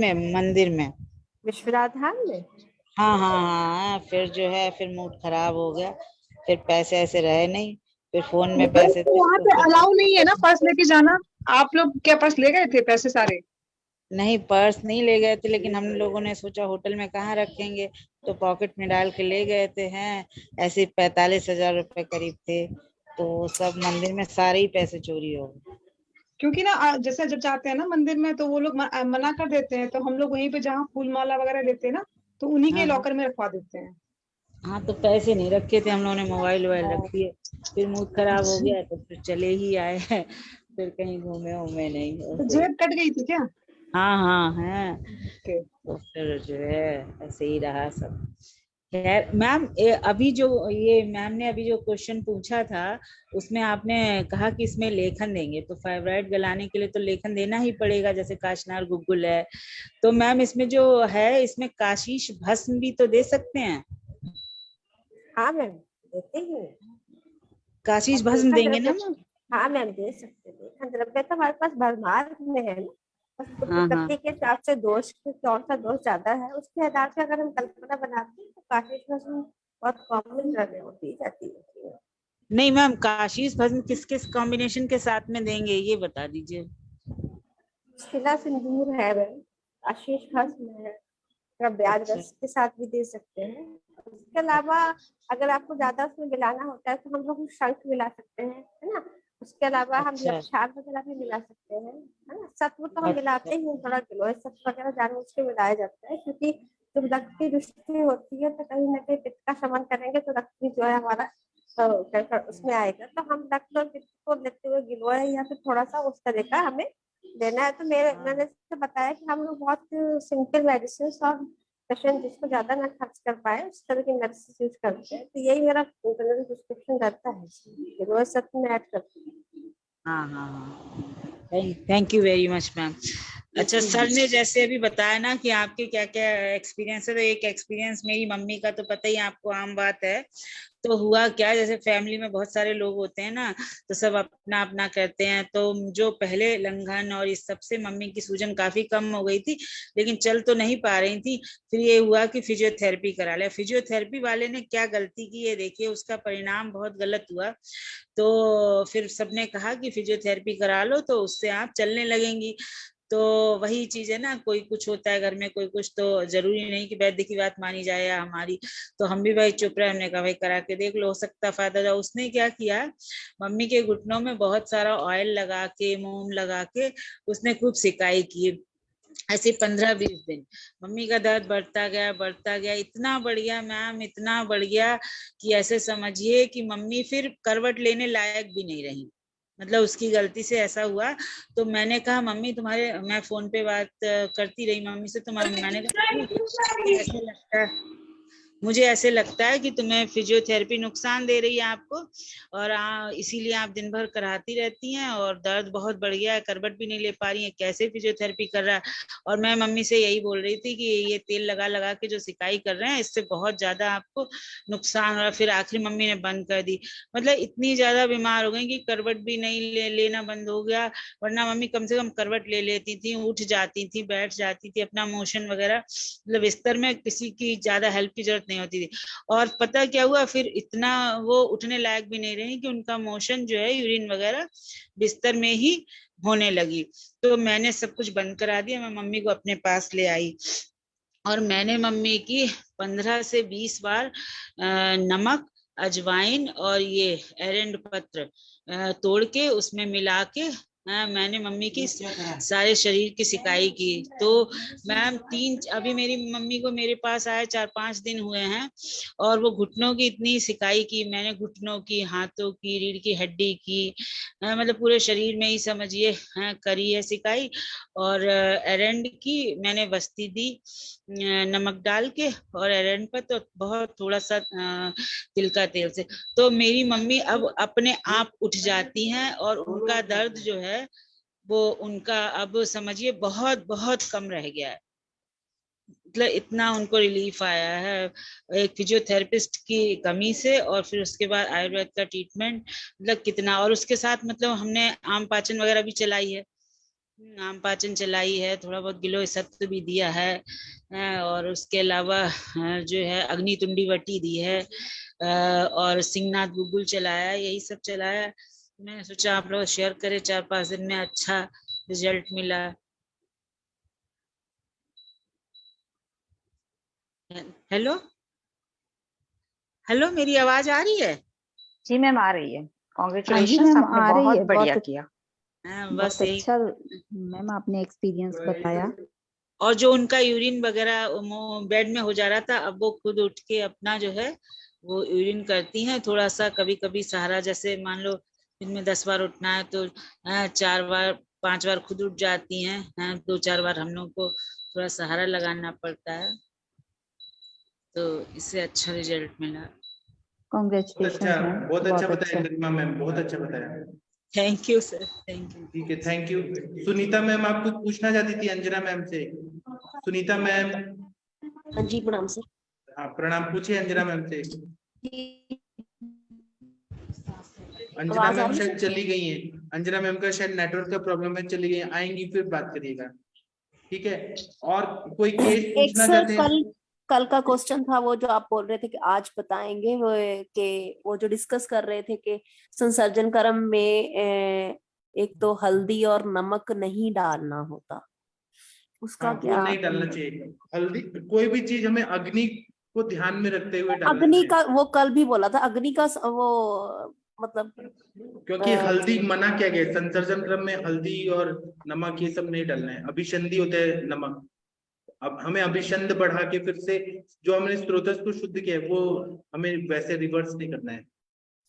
में विश्वनाथ में। हाँ, फिर जो है फिर मूड खराब हो गया, फिर पैसे ऐसे रहे नहीं, फिर फोन में पैसे तो वहाँ पे अलाउ नहीं है ना पर्स लेके जाना? आप लोग क्या पर्स ले गए थे पैसे सारे? नहीं, पर्स नहीं ले गए थे, लेकिन हम लोगों ने सोचा होटल में कहाँ रखेंगे, तो पॉकेट में डाल के ले गए थे। हैं ऐसे 45,000 रुपए करीब थे, तो सब मंदिर में सारे ही पैसे चोरी हो गए। क्योंकि ना जैसे जब जाते हैं ना मंदिर में तो वो लोग मना कर देते हैं, तो हम लोग वहीं पे जहाँ फूल माला वगैरह लेते हैं ना, तो उन्हीं के लॉकर में रखवा देते हैं। हाँ, तो पैसे नहीं रखे थे हम लोगों ने, मोबाइल रख दिए, फिर मूड खराब हो गया तो फिर चले ही आए हैं, फिर कहीं घूमे नहीं। तो जेब कट गई थी क्या? हाँ है। तो फिर जो है ऐसे ही रहा सब। खैर मैम, अभी जो ये मैम ने अभी जो क्वेश्चन पूछा था उसमें आपने कहा कि इसमें लेखन देंगे, तो फाइब्राइड गलाने के लिए तो लेखन देना ही पड़ेगा, जैसे काशनार गुग्गुल है। तो मैम इसमें जो है, इसमें काशीश भस्म भी तो दे सकते हैं? हाँ मैम, देते हैं। काशीश भस्म देंगे ना मैम? हाँ मैम, दे सकते हैं। लेखन द्रव्य तो हमारे पास भरमार में है ना, उत्पत्ति के हिसाब से दोष कौन सा दोष ज्यादा है उसके आधार से अगर हम कल्पना बनाते हैं तो काशीश भस्म बहुत कॉमन द्रव्य होती जाती है। नहीं मैम, काशीश भस्म किस किस कॉम्बिनेशन के साथ में देंगे ये बता दीजिए। शिला सिंदूर है मैम, काशीश भस्म है, ब्याज रस के साथ भी दे सकते हैं। उसके अलावा अगर आपको ज्यादा उसमें मिलाना होता है तो हम लोग शंख मिला सकते हैं, है ना। उसके अलावा हम यक्षार वगैरह भी मिला सकते हैं, है ना। सत्व तो हम मिलाते ही थोड़ा किलो सत्व वगैरह जानबूझ के मिलाया जाता है, क्योंकि जब रक्त की दृष्टि होती है तो कहीं ना कहीं पित्त का शमन करेंगे तो रक्त भी जो है हमारा उसमें आएगा। तो हम रक्त और पित्त को लेते हुए गिलोय या फिर थोड़ा सा उस तरह का हमें देना है। तो मैंने बताया कि हम लोग बहुत सिंपल मेडिसिन और पेशेंट जिसको ज्यादा ना खर्च कर पाए उस तरह की मेडिसिन यूज करते हैं। तो यही मेरा जनरल प्रिस्क्रिप्शन रहता है, रोज सत्य में ऐड करती हूँ। हाँ हाँ हाँ, thank you very much ma'am. अच्छा, सर ने जैसे अभी बताया ना कि आपके क्या क्या एक्सपीरियंस है, तो एक एक्सपीरियंस मेरी मम्मी का तो पता ही आपको आम बात है। तो हुआ क्या, जैसे फैमिली में बहुत सारे लोग होते हैं ना, तो सब अपना अपना करते हैं। तो जो पहले लंघन और इस सब से मम्मी की सूजन काफी कम हो गई थी, लेकिन चल तो नहीं पा रही थी। फिर ये हुआ कि फिजियोथेरेपी करा लिया। फिजियोथेरेपी वाले ने क्या गलती की है देखिए, उसका परिणाम बहुत गलत हुआ। तो फिर सबने कहा कि फिजियोथेरेपी करा लो तो उससे आप चलने लगेंगी। तो वही चीज है ना, कोई कुछ होता है घर में, कोई कुछ, तो जरूरी नहीं कि वैद्य की बात मानी जाए या हमारी। तो हम भी भाई चुप रहे, हमने कहा भाई करा के देख लो, हो सकता फायदा जाए। उसने क्या किया, मम्मी के घुटनों में बहुत सारा ऑयल लगा के, मोम लगा के उसने खूब सिकाई की। ऐसे 15-20 दिन मम्मी का दर्द बढ़ता गया, इतना बढ़ गया मैम, इतना बढ़ गया कि ऐसे समझिए कि मम्मी फिर करवट लेने लायक भी नहीं रही। मतलब उसकी गलती से ऐसा हुआ। तो मैंने कहा मम्मी तुम्हारे, मैं फोन पे बात करती रही मम्मी से, तो मैंने कहा मुझे ऐसे लगता है कि तुम्हें फिजियोथेरेपी नुकसान दे रही है आपको, और इसीलिए आप दिन भर कराती रहती हैं और दर्द बहुत बढ़ गया है, करवट भी नहीं ले पा रही है, कैसे फिजियोथेरेपी कर रहा है। और मैं मम्मी से यही बोल रही थी कि ये तेल लगा लगा के जो सिकाई कर रहे हैं इससे बहुत ज्यादा आपको नुकसान हो रहा है। फिर आखिर मम्मी ने बंद कर दी। मतलब इतनी ज्यादा बीमार हो गई कि करवट भी नहीं लेना बंद हो गया। वरना मम्मी कम से कम करवट ले लेती थी, उठ जाती थी, बैठ जाती थी, अपना मोशन वगैरह, मतलब बिस्तर में किसी की ज्यादा हेल्प की जरूरत नहीं होती थी। और पता क्या हुआ, फिर इतना वो उठने लायक भी नहीं रही कि उनका मोशन जो है, यूरिन वगैरह बिस्तर में ही होने लगी। तो मैंने सब कुछ बंद करा दिया। मैं मम्मी को अपने पास ले आई और मैंने मम्मी की 15 से 20 बार नमक, अजवाइन और ये एरंड पत्र तोड़ के उसमें मिला के मैंने मम्मी की सारे शरीर की सिकाई की। तो मैम अभी मेरी मम्मी को मेरे पास आए 4-5 दिन हुए हैं और वो घुटनों की इतनी सिकाई की मैंने, घुटनों की, हाथों की, रीढ़ की हड्डी की, मतलब पूरे शरीर में ही समझिए करी है सिकाई। और एरंड की मैंने बस्ती दी नमक डाल के, और एरंड पर तो बहुत थोड़ा सा तिल का तेल से। तो मेरी मम्मी अब अपने आप उठ जाती हैं और उनका दर्द जो है वो उनका अब समझिए बहुत बहुत कम रह गया है। मतलब इतना उनको रिलीफ आया है एक फिजियोथेरेपिस्ट की कमी से, और फिर उसके बाद आयुर्वेद का ट्रीटमेंट, मतलब कितना। और उसके साथ मतलब हमने आम पाचन वगैरह भी चलाई है, आम पाचन चलाई है, थोड़ा बहुत गिलोय सत्व भी दिया है, और उसके अलावा जो है अग्नि तुंडी वटी दी है, और सिंहनाथ गुगुल चलाया, यही सब चलाया। मैंने सोचा आप लोग शेयर करें, 4-5 दिन में अच्छा रिजल्ट मिला। हेलो हेलो, मेरी आवाज आ रही है? जी मैम आ रही है। हाँ जी कॉन्ग्रेचुलेशन, मैम, आपने आ रही बहुत है, बढ़िया बहुत किया। बस बहुत यही। अच्छा मैम आपने एक्सपीरियंस बताया। और जो उनका यूरिन वगैरह बेड में हो जा रहा था, अब वो खुद उठ के अपना जो है वो यूरिन करती हैं। थोड़ा सा कभी कभी सहारा, जैसे मान लो दिन में 10 बार उठना है तो 4 बार 5 बार खुद उठ जाती हैं, 2-4 बार हम लोग को थोड़ा सहारा लगाना पड़ता है। तो इससे अच्छा रिजल्ट मिला। कॉन्ग्रेचुलेशन बहुत अच्छा बताया गरिमा मैम, बहुत अच्छा बताया। Thank you sir, thank you. ठीक है, थैंक यू। सुनीता मैम आप कुछ पूछना चाहती थी अंजना मैम से? सुनीता मैम। जी प्रणाम सर। हाँ प्रणाम, पूछिए अंजना मैम से। अंजना मैम शायद चली गई है, अंजना मैम का शायद नेटवर्क का प्रॉब्लम है, चली गई, आएंगी फिर बात करिएगा, ठीक है? और कोई केस एक पूछना सर चाहते हैं? कल का क्वेश्चन था वो, जो आप बोल रहे थे कि आज बताएंगे, वो कि वो जो डिस्कस कर रहे थे कि संसर्जन कर्म में एक तो हल्दी और नमक नहीं डालना होता, उसका हाँ, क्या? वो नहीं डालना चाहिए हल्दी। कोई भी चीज हमें अग्नि को ध्यान में रखते हुए डालना अग्नि चाहिए, का वो कल भी बोला था, अग्नि का वो मतलब क्योंकि हल्दी मना किया गया है। संसर्जन क्रम में हल्दी और नमक ये सब नहीं डालना है, अभिसंधि होता है नमक। अब हमें अभिसंध बढ़ा के फिर से जो हमने स्रोतस को शुद्ध किया है वो हमें वैसे रिवर्स नहीं करना है।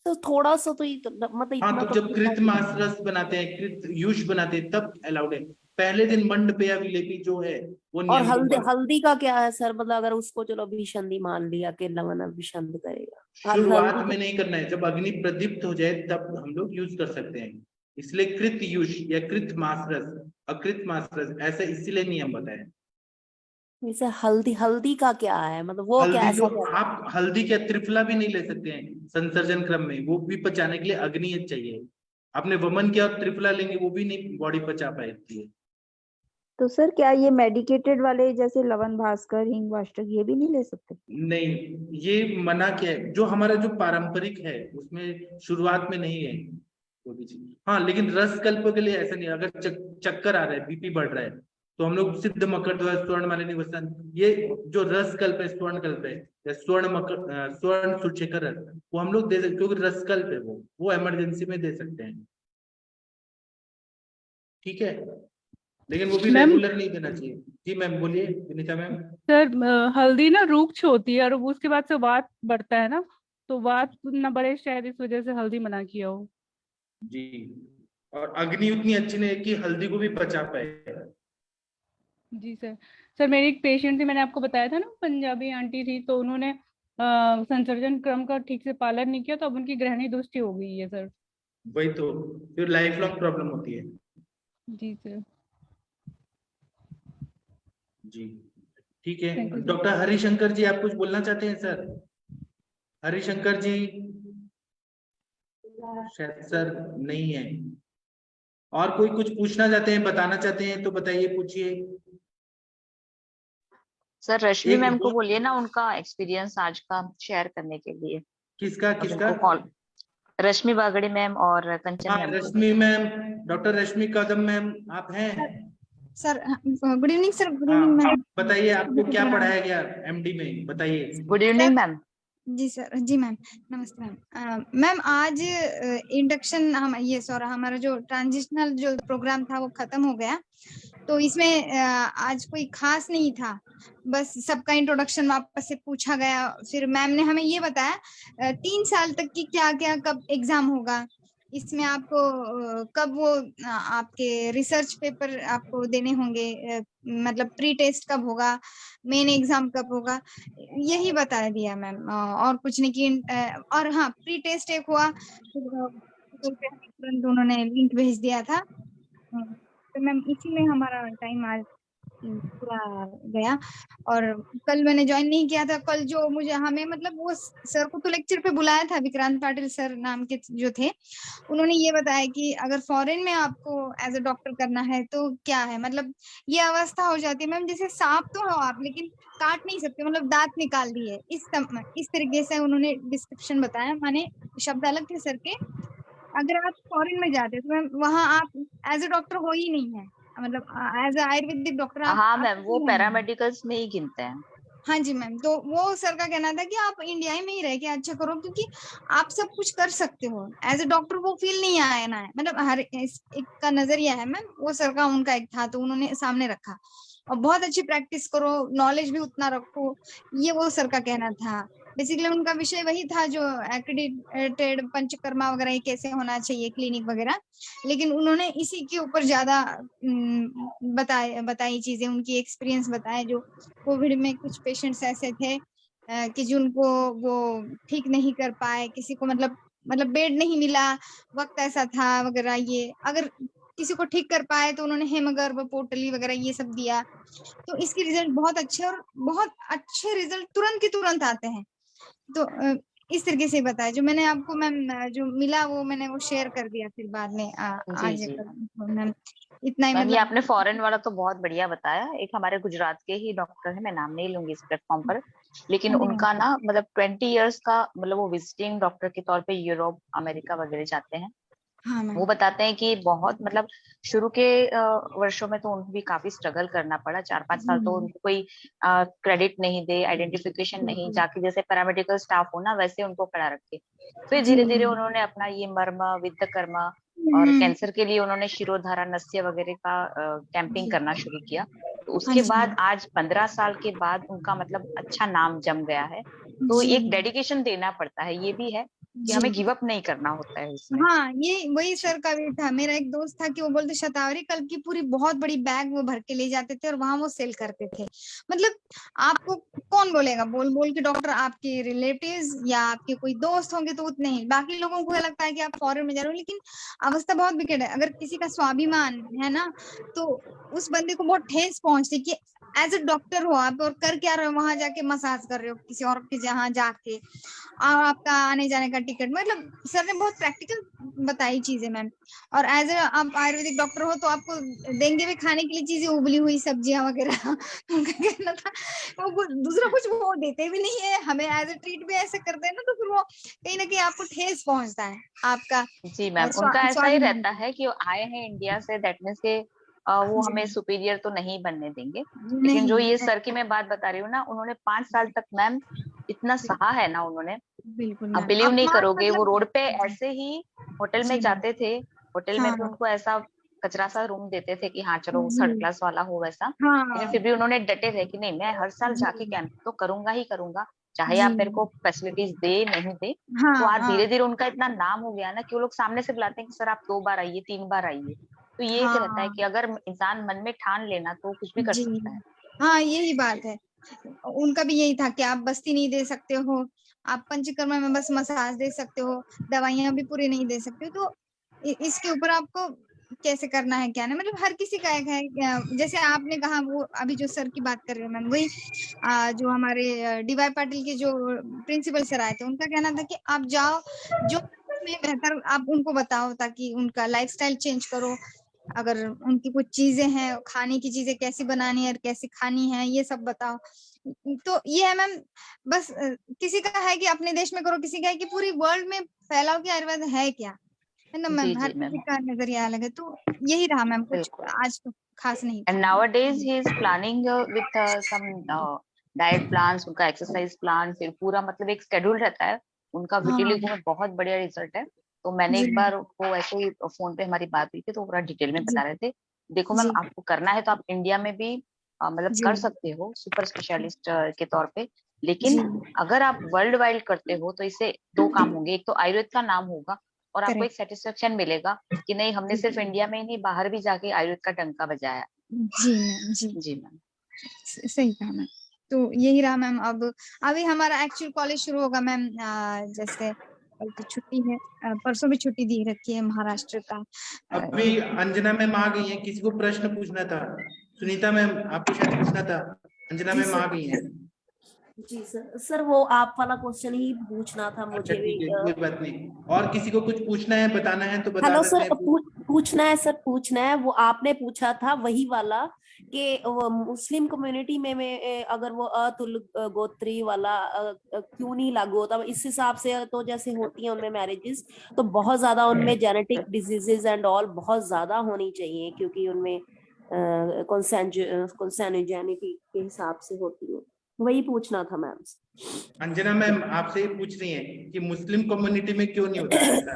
तो थोड़ा सा तो मतलब हाँ, इतना तो जब कृत मास रस बनाते हैं, कृत यूष बनाते हैं, तब अलाउड है, पहले दिन मंड पेया विलेपी जो है वो और नियम को हल्दी follow- हल्दी का क्या है सर? मतलब अगर उसको चलो अभिसंधि मान लिया कि लवन अभिसंध करेगा, शुरुआत हल्दी में नहीं करना है, जब अग्नि प्रदीप्त हो जाए तब हम लोग यूज कर सकते हैं। इसलिए कृत युष या कृत मासरस, अकृत मासरस, ऐसा इसीलिए नियम बताया। जैसे हल्दी हल्दी का क्या है? मतलब वो क्या हल्दी ऐसा जो क्या? आप हल्दी क्या त्रिफला भी नहीं ले सकते हैं संसर्जन क्रम में, वो भी पचाने के लिए अग्नि चाहिए। आपने वमन किया और त्रिफला लेंगे वो भी नहीं बॉडी पचा पाती है। तो सर क्या ये मेडिकेटेड वाले जैसे लवन भास्कर, हिंग वाष्टक ये भी नहीं ले सकते? नहीं, ये मना किया है। जो हमारा जो पारंपरिक है उसमें शुरुआत में नहीं है कोई भी चीज। हाँ, लेकिन रस कल्प के लिए ऐसा नहीं है। अगर चक्कर आ रहा है, बीपी बढ़ रहा है, तो हम लोग सिद्ध मकर ध्वज, स्वर्ण मालिनी वसन, ये जो रस कल्प है, स्वर्ण कल्प है, या स्वर्ण मकर, स्वर्ण सुचेकर रस, वो हम लोग दे सकते, क्योंकि रस कल्प है, वो इमरजेंसी में दे सकते हैं। ठीक है, लेकिन वो भी मैम रेगुलर नहीं देना चाहिए। जी मैम बोलिए विनीता मैम। सर हल्दी ना रूक्ष होती है और उसके बाद से वात बढ़ता है ना, तो वात ना बढ़े शायद इस वजह से हल्दी मना किया हो। जी, और अग्नि उतनी अच्छी नहीं है कि हल्दी को भी बचा पाए। जी सर। सर मेरी एक पेशेंट थी, मैंने आपको बताया था ना, पंजाबी आंटी थी, तो उन्होंने संसर्जन क्रम का ठीक से पालन नहीं किया, तो अब उनकी ग्रहणी दृष्टि हो गई है सर। वही तो, फिर लाइफ लॉन्ग प्रॉब्लम होती है। जी सर। जी ठीक है। Thank you, sir. Doctor Harishankar ji, आप कुछ बोलना चाहते हैं सर? हरिशंकर जी शायद सर नहीं है। और कोई कुछ पूछना चाहते हैं, बताना चाहते हैं तो बताइए, पूछिए। सर रश्मि एक मैम को दो- बोलिए ना उनका एक्सपीरियंस आज का शेयर करने के लिए। किसका अब किसका? उनको कॉल, रश्मि बागड़ी मैम और कंचन हाँ, मैम को। Rashmi ma'am, doctor Rashmi Kadam ma'am, आप हैं? Sir good evening sir. Good हाँ, इवनिंग आप मैम। बताइए आपको क्या पढ़ाया गया एमडी में, बताइए। Good evening ma'am. जी सर। जी मैम, नमस्ते मैम। मैम आज इंडक्शन हम ये सॉरी हमारा जो ट्रांजिशनल जो प्रोग्राम था वो खत्म हो गया, तो इसमें आज कोई खास नहीं था, बस सबका इंट्रोडक्शन वापस से पूछा गया। फिर मैम ने हमें ये बताया 3 साल तक की क्या क्या कब एग्जाम होगा, इसमें आपको कब वो आपके रिसर्च पेपर आपको देने होंगे, मतलब प्री टेस्ट कब होगा, मेन एग्जाम कब होगा, यही बता दिया मैम। और कुछ नहीं कि और हाँ प्री टेस्ट एक हुआ, तुरंत उन्होंने लिंक भेज दिया था, तो मैम इसी में हमारा टाइम आज पूरा गया। और कल मैंने ज्वाइन नहीं किया था, कल जो मुझे हमें मतलब वो सर को तो लेक्चर पे बुलाया था, विक्रांत पाटिल सर नाम के जो थे, उन्होंने ये बताया कि अगर फॉरेन में आपको एज अ डॉक्टर करना है तो क्या है, मतलब ये अवस्था हो जाती है मैम जैसे सांप तो हो आप लेकिन काट नहीं सकते, मतलब दांत निकाल दिए, इस तरीके से उन्होंने डिस्क्रिप्शन बताया। माने शब्द अलग थे सर के, अगर आप फॉरेन में जाते तो मैम वहाँ आप एज अ डॉक्टर हो ही नहीं है, मतलब एज अ आयुर्वेदिक डॉक्टर हाँ आप मैम, वो है नहीं। पैरामेडिकल्स में ही गिनते हैं। हाँ जी मैम, तो वो सर का कहना था कि आप इंडिया में ही रह के अच्छा करो, क्योंकि आप सब कुछ कर सकते हो एज अ डॉक्टर, वो फील नहीं आया ना है, मतलब हर एक का नजरिया है मैम, वो सर का उनका एक था, तो उन्होंने सामने रखा। और बहुत अच्छी प्रैक्टिस करो, नॉलेज भी उतना रखो, ये वो सर का कहना था। बेसिकली उनका विषय वही था जो एक्रेडिटेड पंचकर्मा वगैरह कैसे होना चाहिए क्लिनिक वगैरह, लेकिन उन्होंने इसी के ऊपर ज्यादा बताई चीजें, उनकी एक्सपीरियंस बताए। जो कोविड में कुछ पेशेंट्स ऐसे थे कि जिनको वो ठीक नहीं कर पाए, किसी को मतलब बेड नहीं मिला, वक्त ऐसा था वगैरह, ये अगर किसी को ठीक कर पाए तो उन्होंने हेमगर्भ पोटली वगैरह ये सब दिया, तो इसके रिजल्ट बहुत अच्छे, और बहुत अच्छे रिजल्ट तुरंत के तुरंत आते हैं। तो इस तरीके से बताया, जो मैंने आपको मैम जो मिला वो मैंने वो शेयर कर दिया फिर बाद में आज मैम, इतना ही मैम ये मतलब। आपने फॉरेन वाला तो बहुत बढ़िया बताया। एक हमारे गुजरात के ही डॉक्टर है, मैं नाम नहीं लूंगी इस प्लेटफॉर्म पर, लेकिन उनका ना मतलब 20 इयर्स का, मतलब वो विजिटिंग डॉक्टर के तौर पे यूरोप अमेरिका वगैरह जाते हैं। हाँ वो बताते हैं कि बहुत मतलब शुरू के वर्षों में तो उनको भी काफी स्ट्रगल करना पड़ा, 4-5 साल तो उनको कोई क्रेडिट नहीं दे, आइडेंटिफिकेशन नहीं, जाके जैसे पैरामेडिकल स्टाफ हो ना वैसे उनको खड़ा रखे। फिर धीरे धीरे उन्होंने अपना ये मर्म विद्ध कर्म और कैंसर के लिए उन्होंने शिरोधारा नस्य वगैरह का कैंपिंग करना शुरू किया। तो उसके बाद आज 15 साल के बाद उनका मतलब अच्छा नाम जम गया है। तो एक डेडिकेशन देना पड़ता है, ये भी है। कि हमें जी। गिव अप नहीं करना होता है इसमें। हाँ, ये वही सर का भी था। मेरा एक दोस्त था कि वो बोलते शतावरी कल्प की पूरी बहुत बड़ी बैग वो भर के ले जाते थे और वहां वो सेल करते थे। मतलब आपको कौन बोलेगा, बोल बोल के डॉक्टर, आपके रिलेटिव्स या आपके कोई दोस्त होंगे तो उतने ही, बाकी लोगों को ये लगता है कि आप फॉरेन में जा रहे हो। लेकिन अवस्था बहुत विकट है। अगर किसी का स्वाभिमान है ना, तो उस बंदे को बहुत ठेस पहुंचती कि एज ए डॉक्टर हो आप और कर क्या रहे हो, वहां जाके मसाज कर रहे हो किसी और के जहाँ जाके, और आपका आने जाने का टिकट। मतलब सर ने बहुत प्रैक्टिकल बताई चीजें मैम। और एज ए आप आयुर्वेदिक डॉक्टर हो तो आपको देंगे भी खाने के लिए चीजें, उबली हुई सब्जियां वगैरह। उनका कहना था वो दूसरा कुछ वो देते भी नहीं है हमें, एज ए ट्रीट भी ऐसे करते हैं ना, तो फिर वो कहीं ना कहीं आपको ठेस पहुंचता है आपका। जी मैम, उनका ऐसा ही रहता है कि वो आए हैं इंडिया से, दैट मीन्स के वो हमें सुपीरियर तो नहीं बनने देंगे। लेकिन जो ये सर की मैं बात बता रही हूँ ना, उन्होंने 5 साल तक मैम इतना सहा है ना उन्होंने, बिल्कुल आप बिलीव नहीं करोगे। वो रोड पे मतलब ऐसे ही होटल में जाते थे, होटल में भी उनको ऐसा कचरा सा रूम देते थे कि हाँ चलो थर्ड क्लास वाला हो वैसा, लेकिन फिर भी उन्होंने डटे थे कि नहीं मैं हर साल जाके कैंप तो करूंगा ही करूंगा, चाहे आप मेरे को फैसिलिटीज दे नहीं दे। तो आज धीरे धीरे उनका इतना नाम हो गया ना कि वो लोग सामने से बुलाते हैं कि सर आप 2 बार आइए, 3 बार आइए। तो ये एक रहता है कि अगर इंसान मन में ठान लेना तो कुछ भी कर सकता है। हाँ, यही बात है। उनका भी यही था कि आप बस्ती नहीं दे सकते हो, आप पंचकर्मा में बस मसाज दे सकते हो, दवाइयां भी पूरी नहीं दे सकते हो। तो इसके ऊपर आपको कैसे करना है क्या ना, मतलब हर किसी का एक है। जैसे आपने कहा वो अभी जो सर की बात कर रहे हो मैम, वही जो हमारे डीवाई पाटिल के जो प्रिंसिपल सर आए थे, उनका कहना था कि आप जाओ जो में बेहतर आप उनको बताओ, ताकि उनका लाइफस्टाइल चेंज करो। अगर उनकी कुछ चीजें हैं, खाने की चीजें कैसी बनानी है और कैसी खानी है, ये सब बताओ। तो ये है मैम, बस किसी का है कि अपने देश में करो, किसी का है कि पूरी वर्ल्ड में फैलाओ कि आयुर्वेद है क्या, है ना मैम। हर किसी का नजरिया अलग है। तो यही रहा मैम, कुछ आज तो खास नहीं। And nowadays he is planning with some diet plans, उनका एक्सरसाइज प्लान, फिर पूरा मतलब एक शेड्यूल रहता है उनका। विटिलिगो में बहुत बढ़िया रिजल्ट है। तो मैंने एक बार वो ऐसे ही फोन पे हमारी बात हुई थी, तो पूरा डिटेल में बता रहे थे, देखो मैम आपको करना है तो आप इंडिया में भी मतलब कर सकते हो सुपर स्पेशलिस्ट के तौर पे। लेकिन अगर आप वर्ल्ड वाइड करते हो तो इससे 2 काम होंगे, एक तो आयुर्वेद का नाम होगा और आपको एक सेटिस्फेक्शन मिलेगा कि नहीं हमने सिर्फ इंडिया में ही नहीं बाहर भी जाके आयुर्वेद का डंका बजाया। जी मैम, जी मैम, सही कहा मैम। तो यही रहा मैम। अब अभी हमारा एक्चुअल कॉलेज शुरू होगा मैम। जैसे कल तो छुट्टी है, परसों भी छुट्टी दी रखी है महाराष्ट्र का। अभी अंजना मैम आ गई है, किसी को प्रश्न पूछना था? सुनीता मैम आपको शायद पूछना था, अंजना मैम आ गई है। जी सर, सर वो आप वाला क्वेश्चन ही पूछना था मुझे भी। कोई बात नहीं, और किसी को कुछ पूछना है बताना है तो बता हेलो सकते सर, हैं। पूछना है सर, पूछना है। वो आपने पूछा था वही वाला कि मुस्लिम कम्युनिटी में अगर वो अतुल गोत्री वाला क्यों नहीं लागू होता इस हिसाब से। तो जैसे होती है उनमें मैरिजेस, तो बहुत ज्यादा उनमें जेनेटिक डिजीजेस एंड ऑल बहुत ज्यादा होनी चाहिए, क्योंकि उनमें कंसैन्ग्यूनिटी के हिसाब से होती है। वही पूछना था मैम। अंजना मैम आपसे ही पूछ रही है कि मुस्लिम कम्युनिटी में क्यों नहीं होता ऐसा,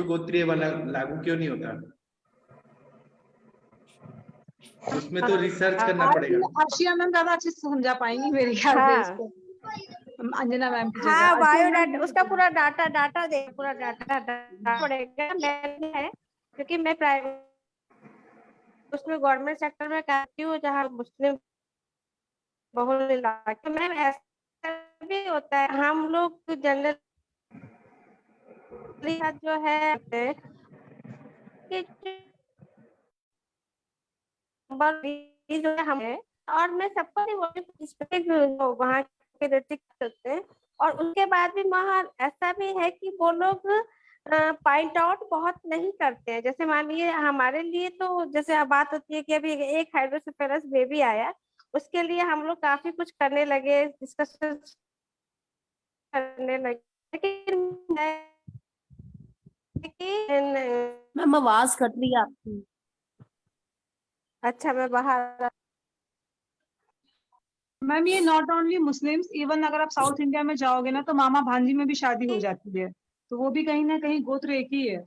गोत्रीय वाला लागू क्यों नहीं होता? उसमें तो रिसर्च करना पड़ेगा। आशिया मैम ज्यादा अच्छे से समझा पाएंगी मेरे ख्याल से इसको, अंजना मैम की जगह। हाँ, बायोडाटा उसका पूरा डाटा दे, पूरा डाटा पड़ेगा। मैंने है क्योंकि मैं प्राइवेट उसमें गवर्नमेंट सेक्टर में करती हूँ, जहाँ मुस्लिम बहुल इलाके में ऐसा भी होता है। हम लोग जनरल जो है कि जो है हमें, और मैं सबको नहीं बोलती वहाँ के डिस्ट्रिक्ट करते हैं। और उसके बाद भी वहाँ ऐसा भी है कि वो लोग पॉइंट आउट बहुत नहीं करते हैं। जैसे मान लीजिए हमारे लिए तो जैसे बात होती है कि अभी एक हाइड्रोसेफेलस बेबी आया, उसके लिए हम लोग काफी कुछ करने लगे, डिस्कशन करने लगे। लेकिन मैम आवाज कट रही है आपकी। अच्छा, मैं बाहर। मैम ये नॉट ओनली मुस्लिम्स, इवन अगर आप साउथ इंडिया में जाओगे ना तो मामा भांजी में भी शादी हो जाती है, तो वो भी कहीं ना कहीं गोत्र एक ही है।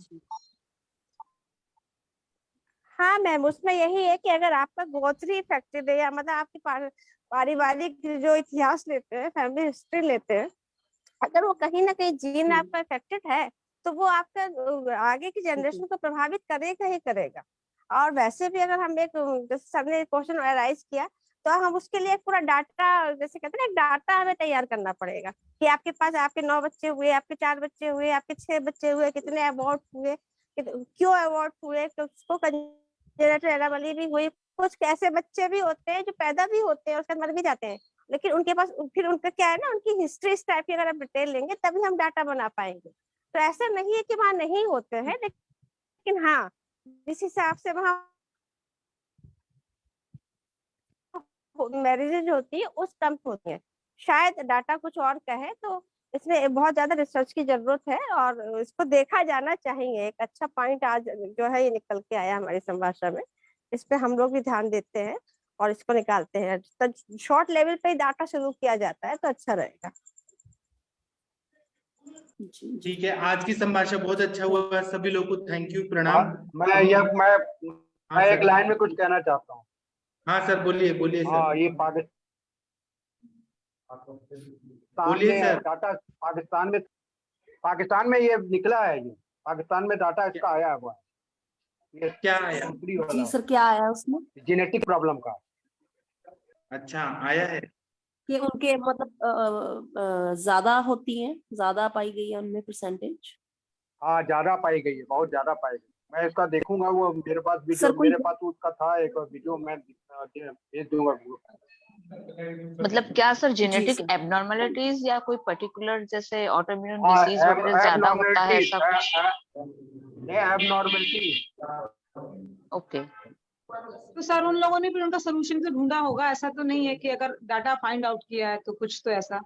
हाँ मैम, उसमें यही है कि अगर आपका गोत्री इफेक्टेड है, या मतलब आपके पारिवारिक जो इतिहास लेते हैं, फैमिली हिस्ट्री लेते हैं, अगर वो कहीं ना कहीं जीन आपका अफेक्टेड है तो वो आपका आगे की जनरेशन को प्रभावित करेगा ही करेगा। और वैसे भी अगर हम एक जैसे सर ने क्वेश्चन अराइज किया तो हम उसके लिए पूरा डाटा, जैसे कहते हैं ना, एक डाटा हमें तैयार करना पड़ेगा कि आपके पास आपके 9 बच्चे हुए, आपके 4 बच्चे हुए, आपके 6 बच्चे हुए, कितने अवार्ड हुए, क्यों अवार्ड हुए, उसको कंजेनिटल एनोमली भी हुई। कुछ ऐसे बच्चे भी होते हैं जो पैदा भी होते हैं और उसके बाद मर भी जाते हैं, लेकिन उनके पास फिर उनका क्या है ना, उनकी हिस्ट्री इस टाइप की अगर आप डिटेल लेंगे तभी हम डाटा बना पाएंगे। तो ऐसा नहीं है कि वहाँ नहीं होते हैं, लेकिन हाँ जिस हिसाब से वहाँ मैरिजेज होती है उस कम होती है, शायद डाटा कुछ और कहे, तो इसमें बहुत ज्यादा रिसर्च की जरूरत है और इसको देखा जाना चाहिए। एक अच्छा पॉइंट आज जो है ये निकल के आया हमारी संभाषा में, इस पे हम लोग भी ध्यान देते हैं और इसको निकालते हैं। तो शॉर्ट लेवल पे डाटा शुरू किया जाता है तो अच्छा रहेगा। ठीक है, आज की संभाषण बहुत अच्छा हुआ, सभी लोगों को थैंक यू, प्रणाम। मैं एक लाइन में कुछ कहना चाहता हूँ। हाँ सर, बोलिए बोलिए सर। हाँ, ये बोलिए सर। डाटा पाकिस्तान में ये निकला है, ये पाकिस्तान में डाटा इसका आया हुआ है। ये क्या आया? जी सर, क्या आया उसमें? जेनेटिक प्रॉब्लम का। अच्छा, आया है कि उनके मतलब ज्यादा होती हैं, ज्यादा पाई गई है उनमें परसेंटेज? हाँ, ज्यादा पाई गई है, बहुत ज्यादा पाई गई। मैं इसका देखूंगा, वो मेरे पास वीडियो, मेरे पास तो उसका था एक वीडियो, मैं भेज दूंगा ग्रुप। मतलब क्या सर, जेनेटिक एबनॉर्मलिटीज या कोई पर्टिकुलर जैसे ऑटोइम्यून डिजीज वगैरह ज्यादा होता है ऐसा कुछ? एबनॉर्मलिटी। ओके। तो सर उन लोगों ने भी उनका सोल्यूशन तो ढूंढा होगा, ऐसा तो नहीं है कि अगर डाटा फाइंड आउट किया है तो कुछ तो ऐसा।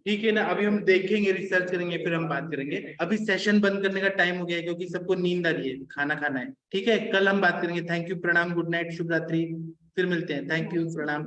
ठीक है ना, अभी हम देखेंगे, रिसर्च करेंगे, फिर हम बात करेंगे। अभी सेशन बंद करने का टाइम हो गया है क्योंकि सबको नींद आ रही है, खाना खाना है। ठीक है, कल हम बात करेंगे। थैंक यू, प्रणाम, गुड नाइट, शुभ रात्रि, फिर मिलते हैं। थैंक यू, प्रणाम।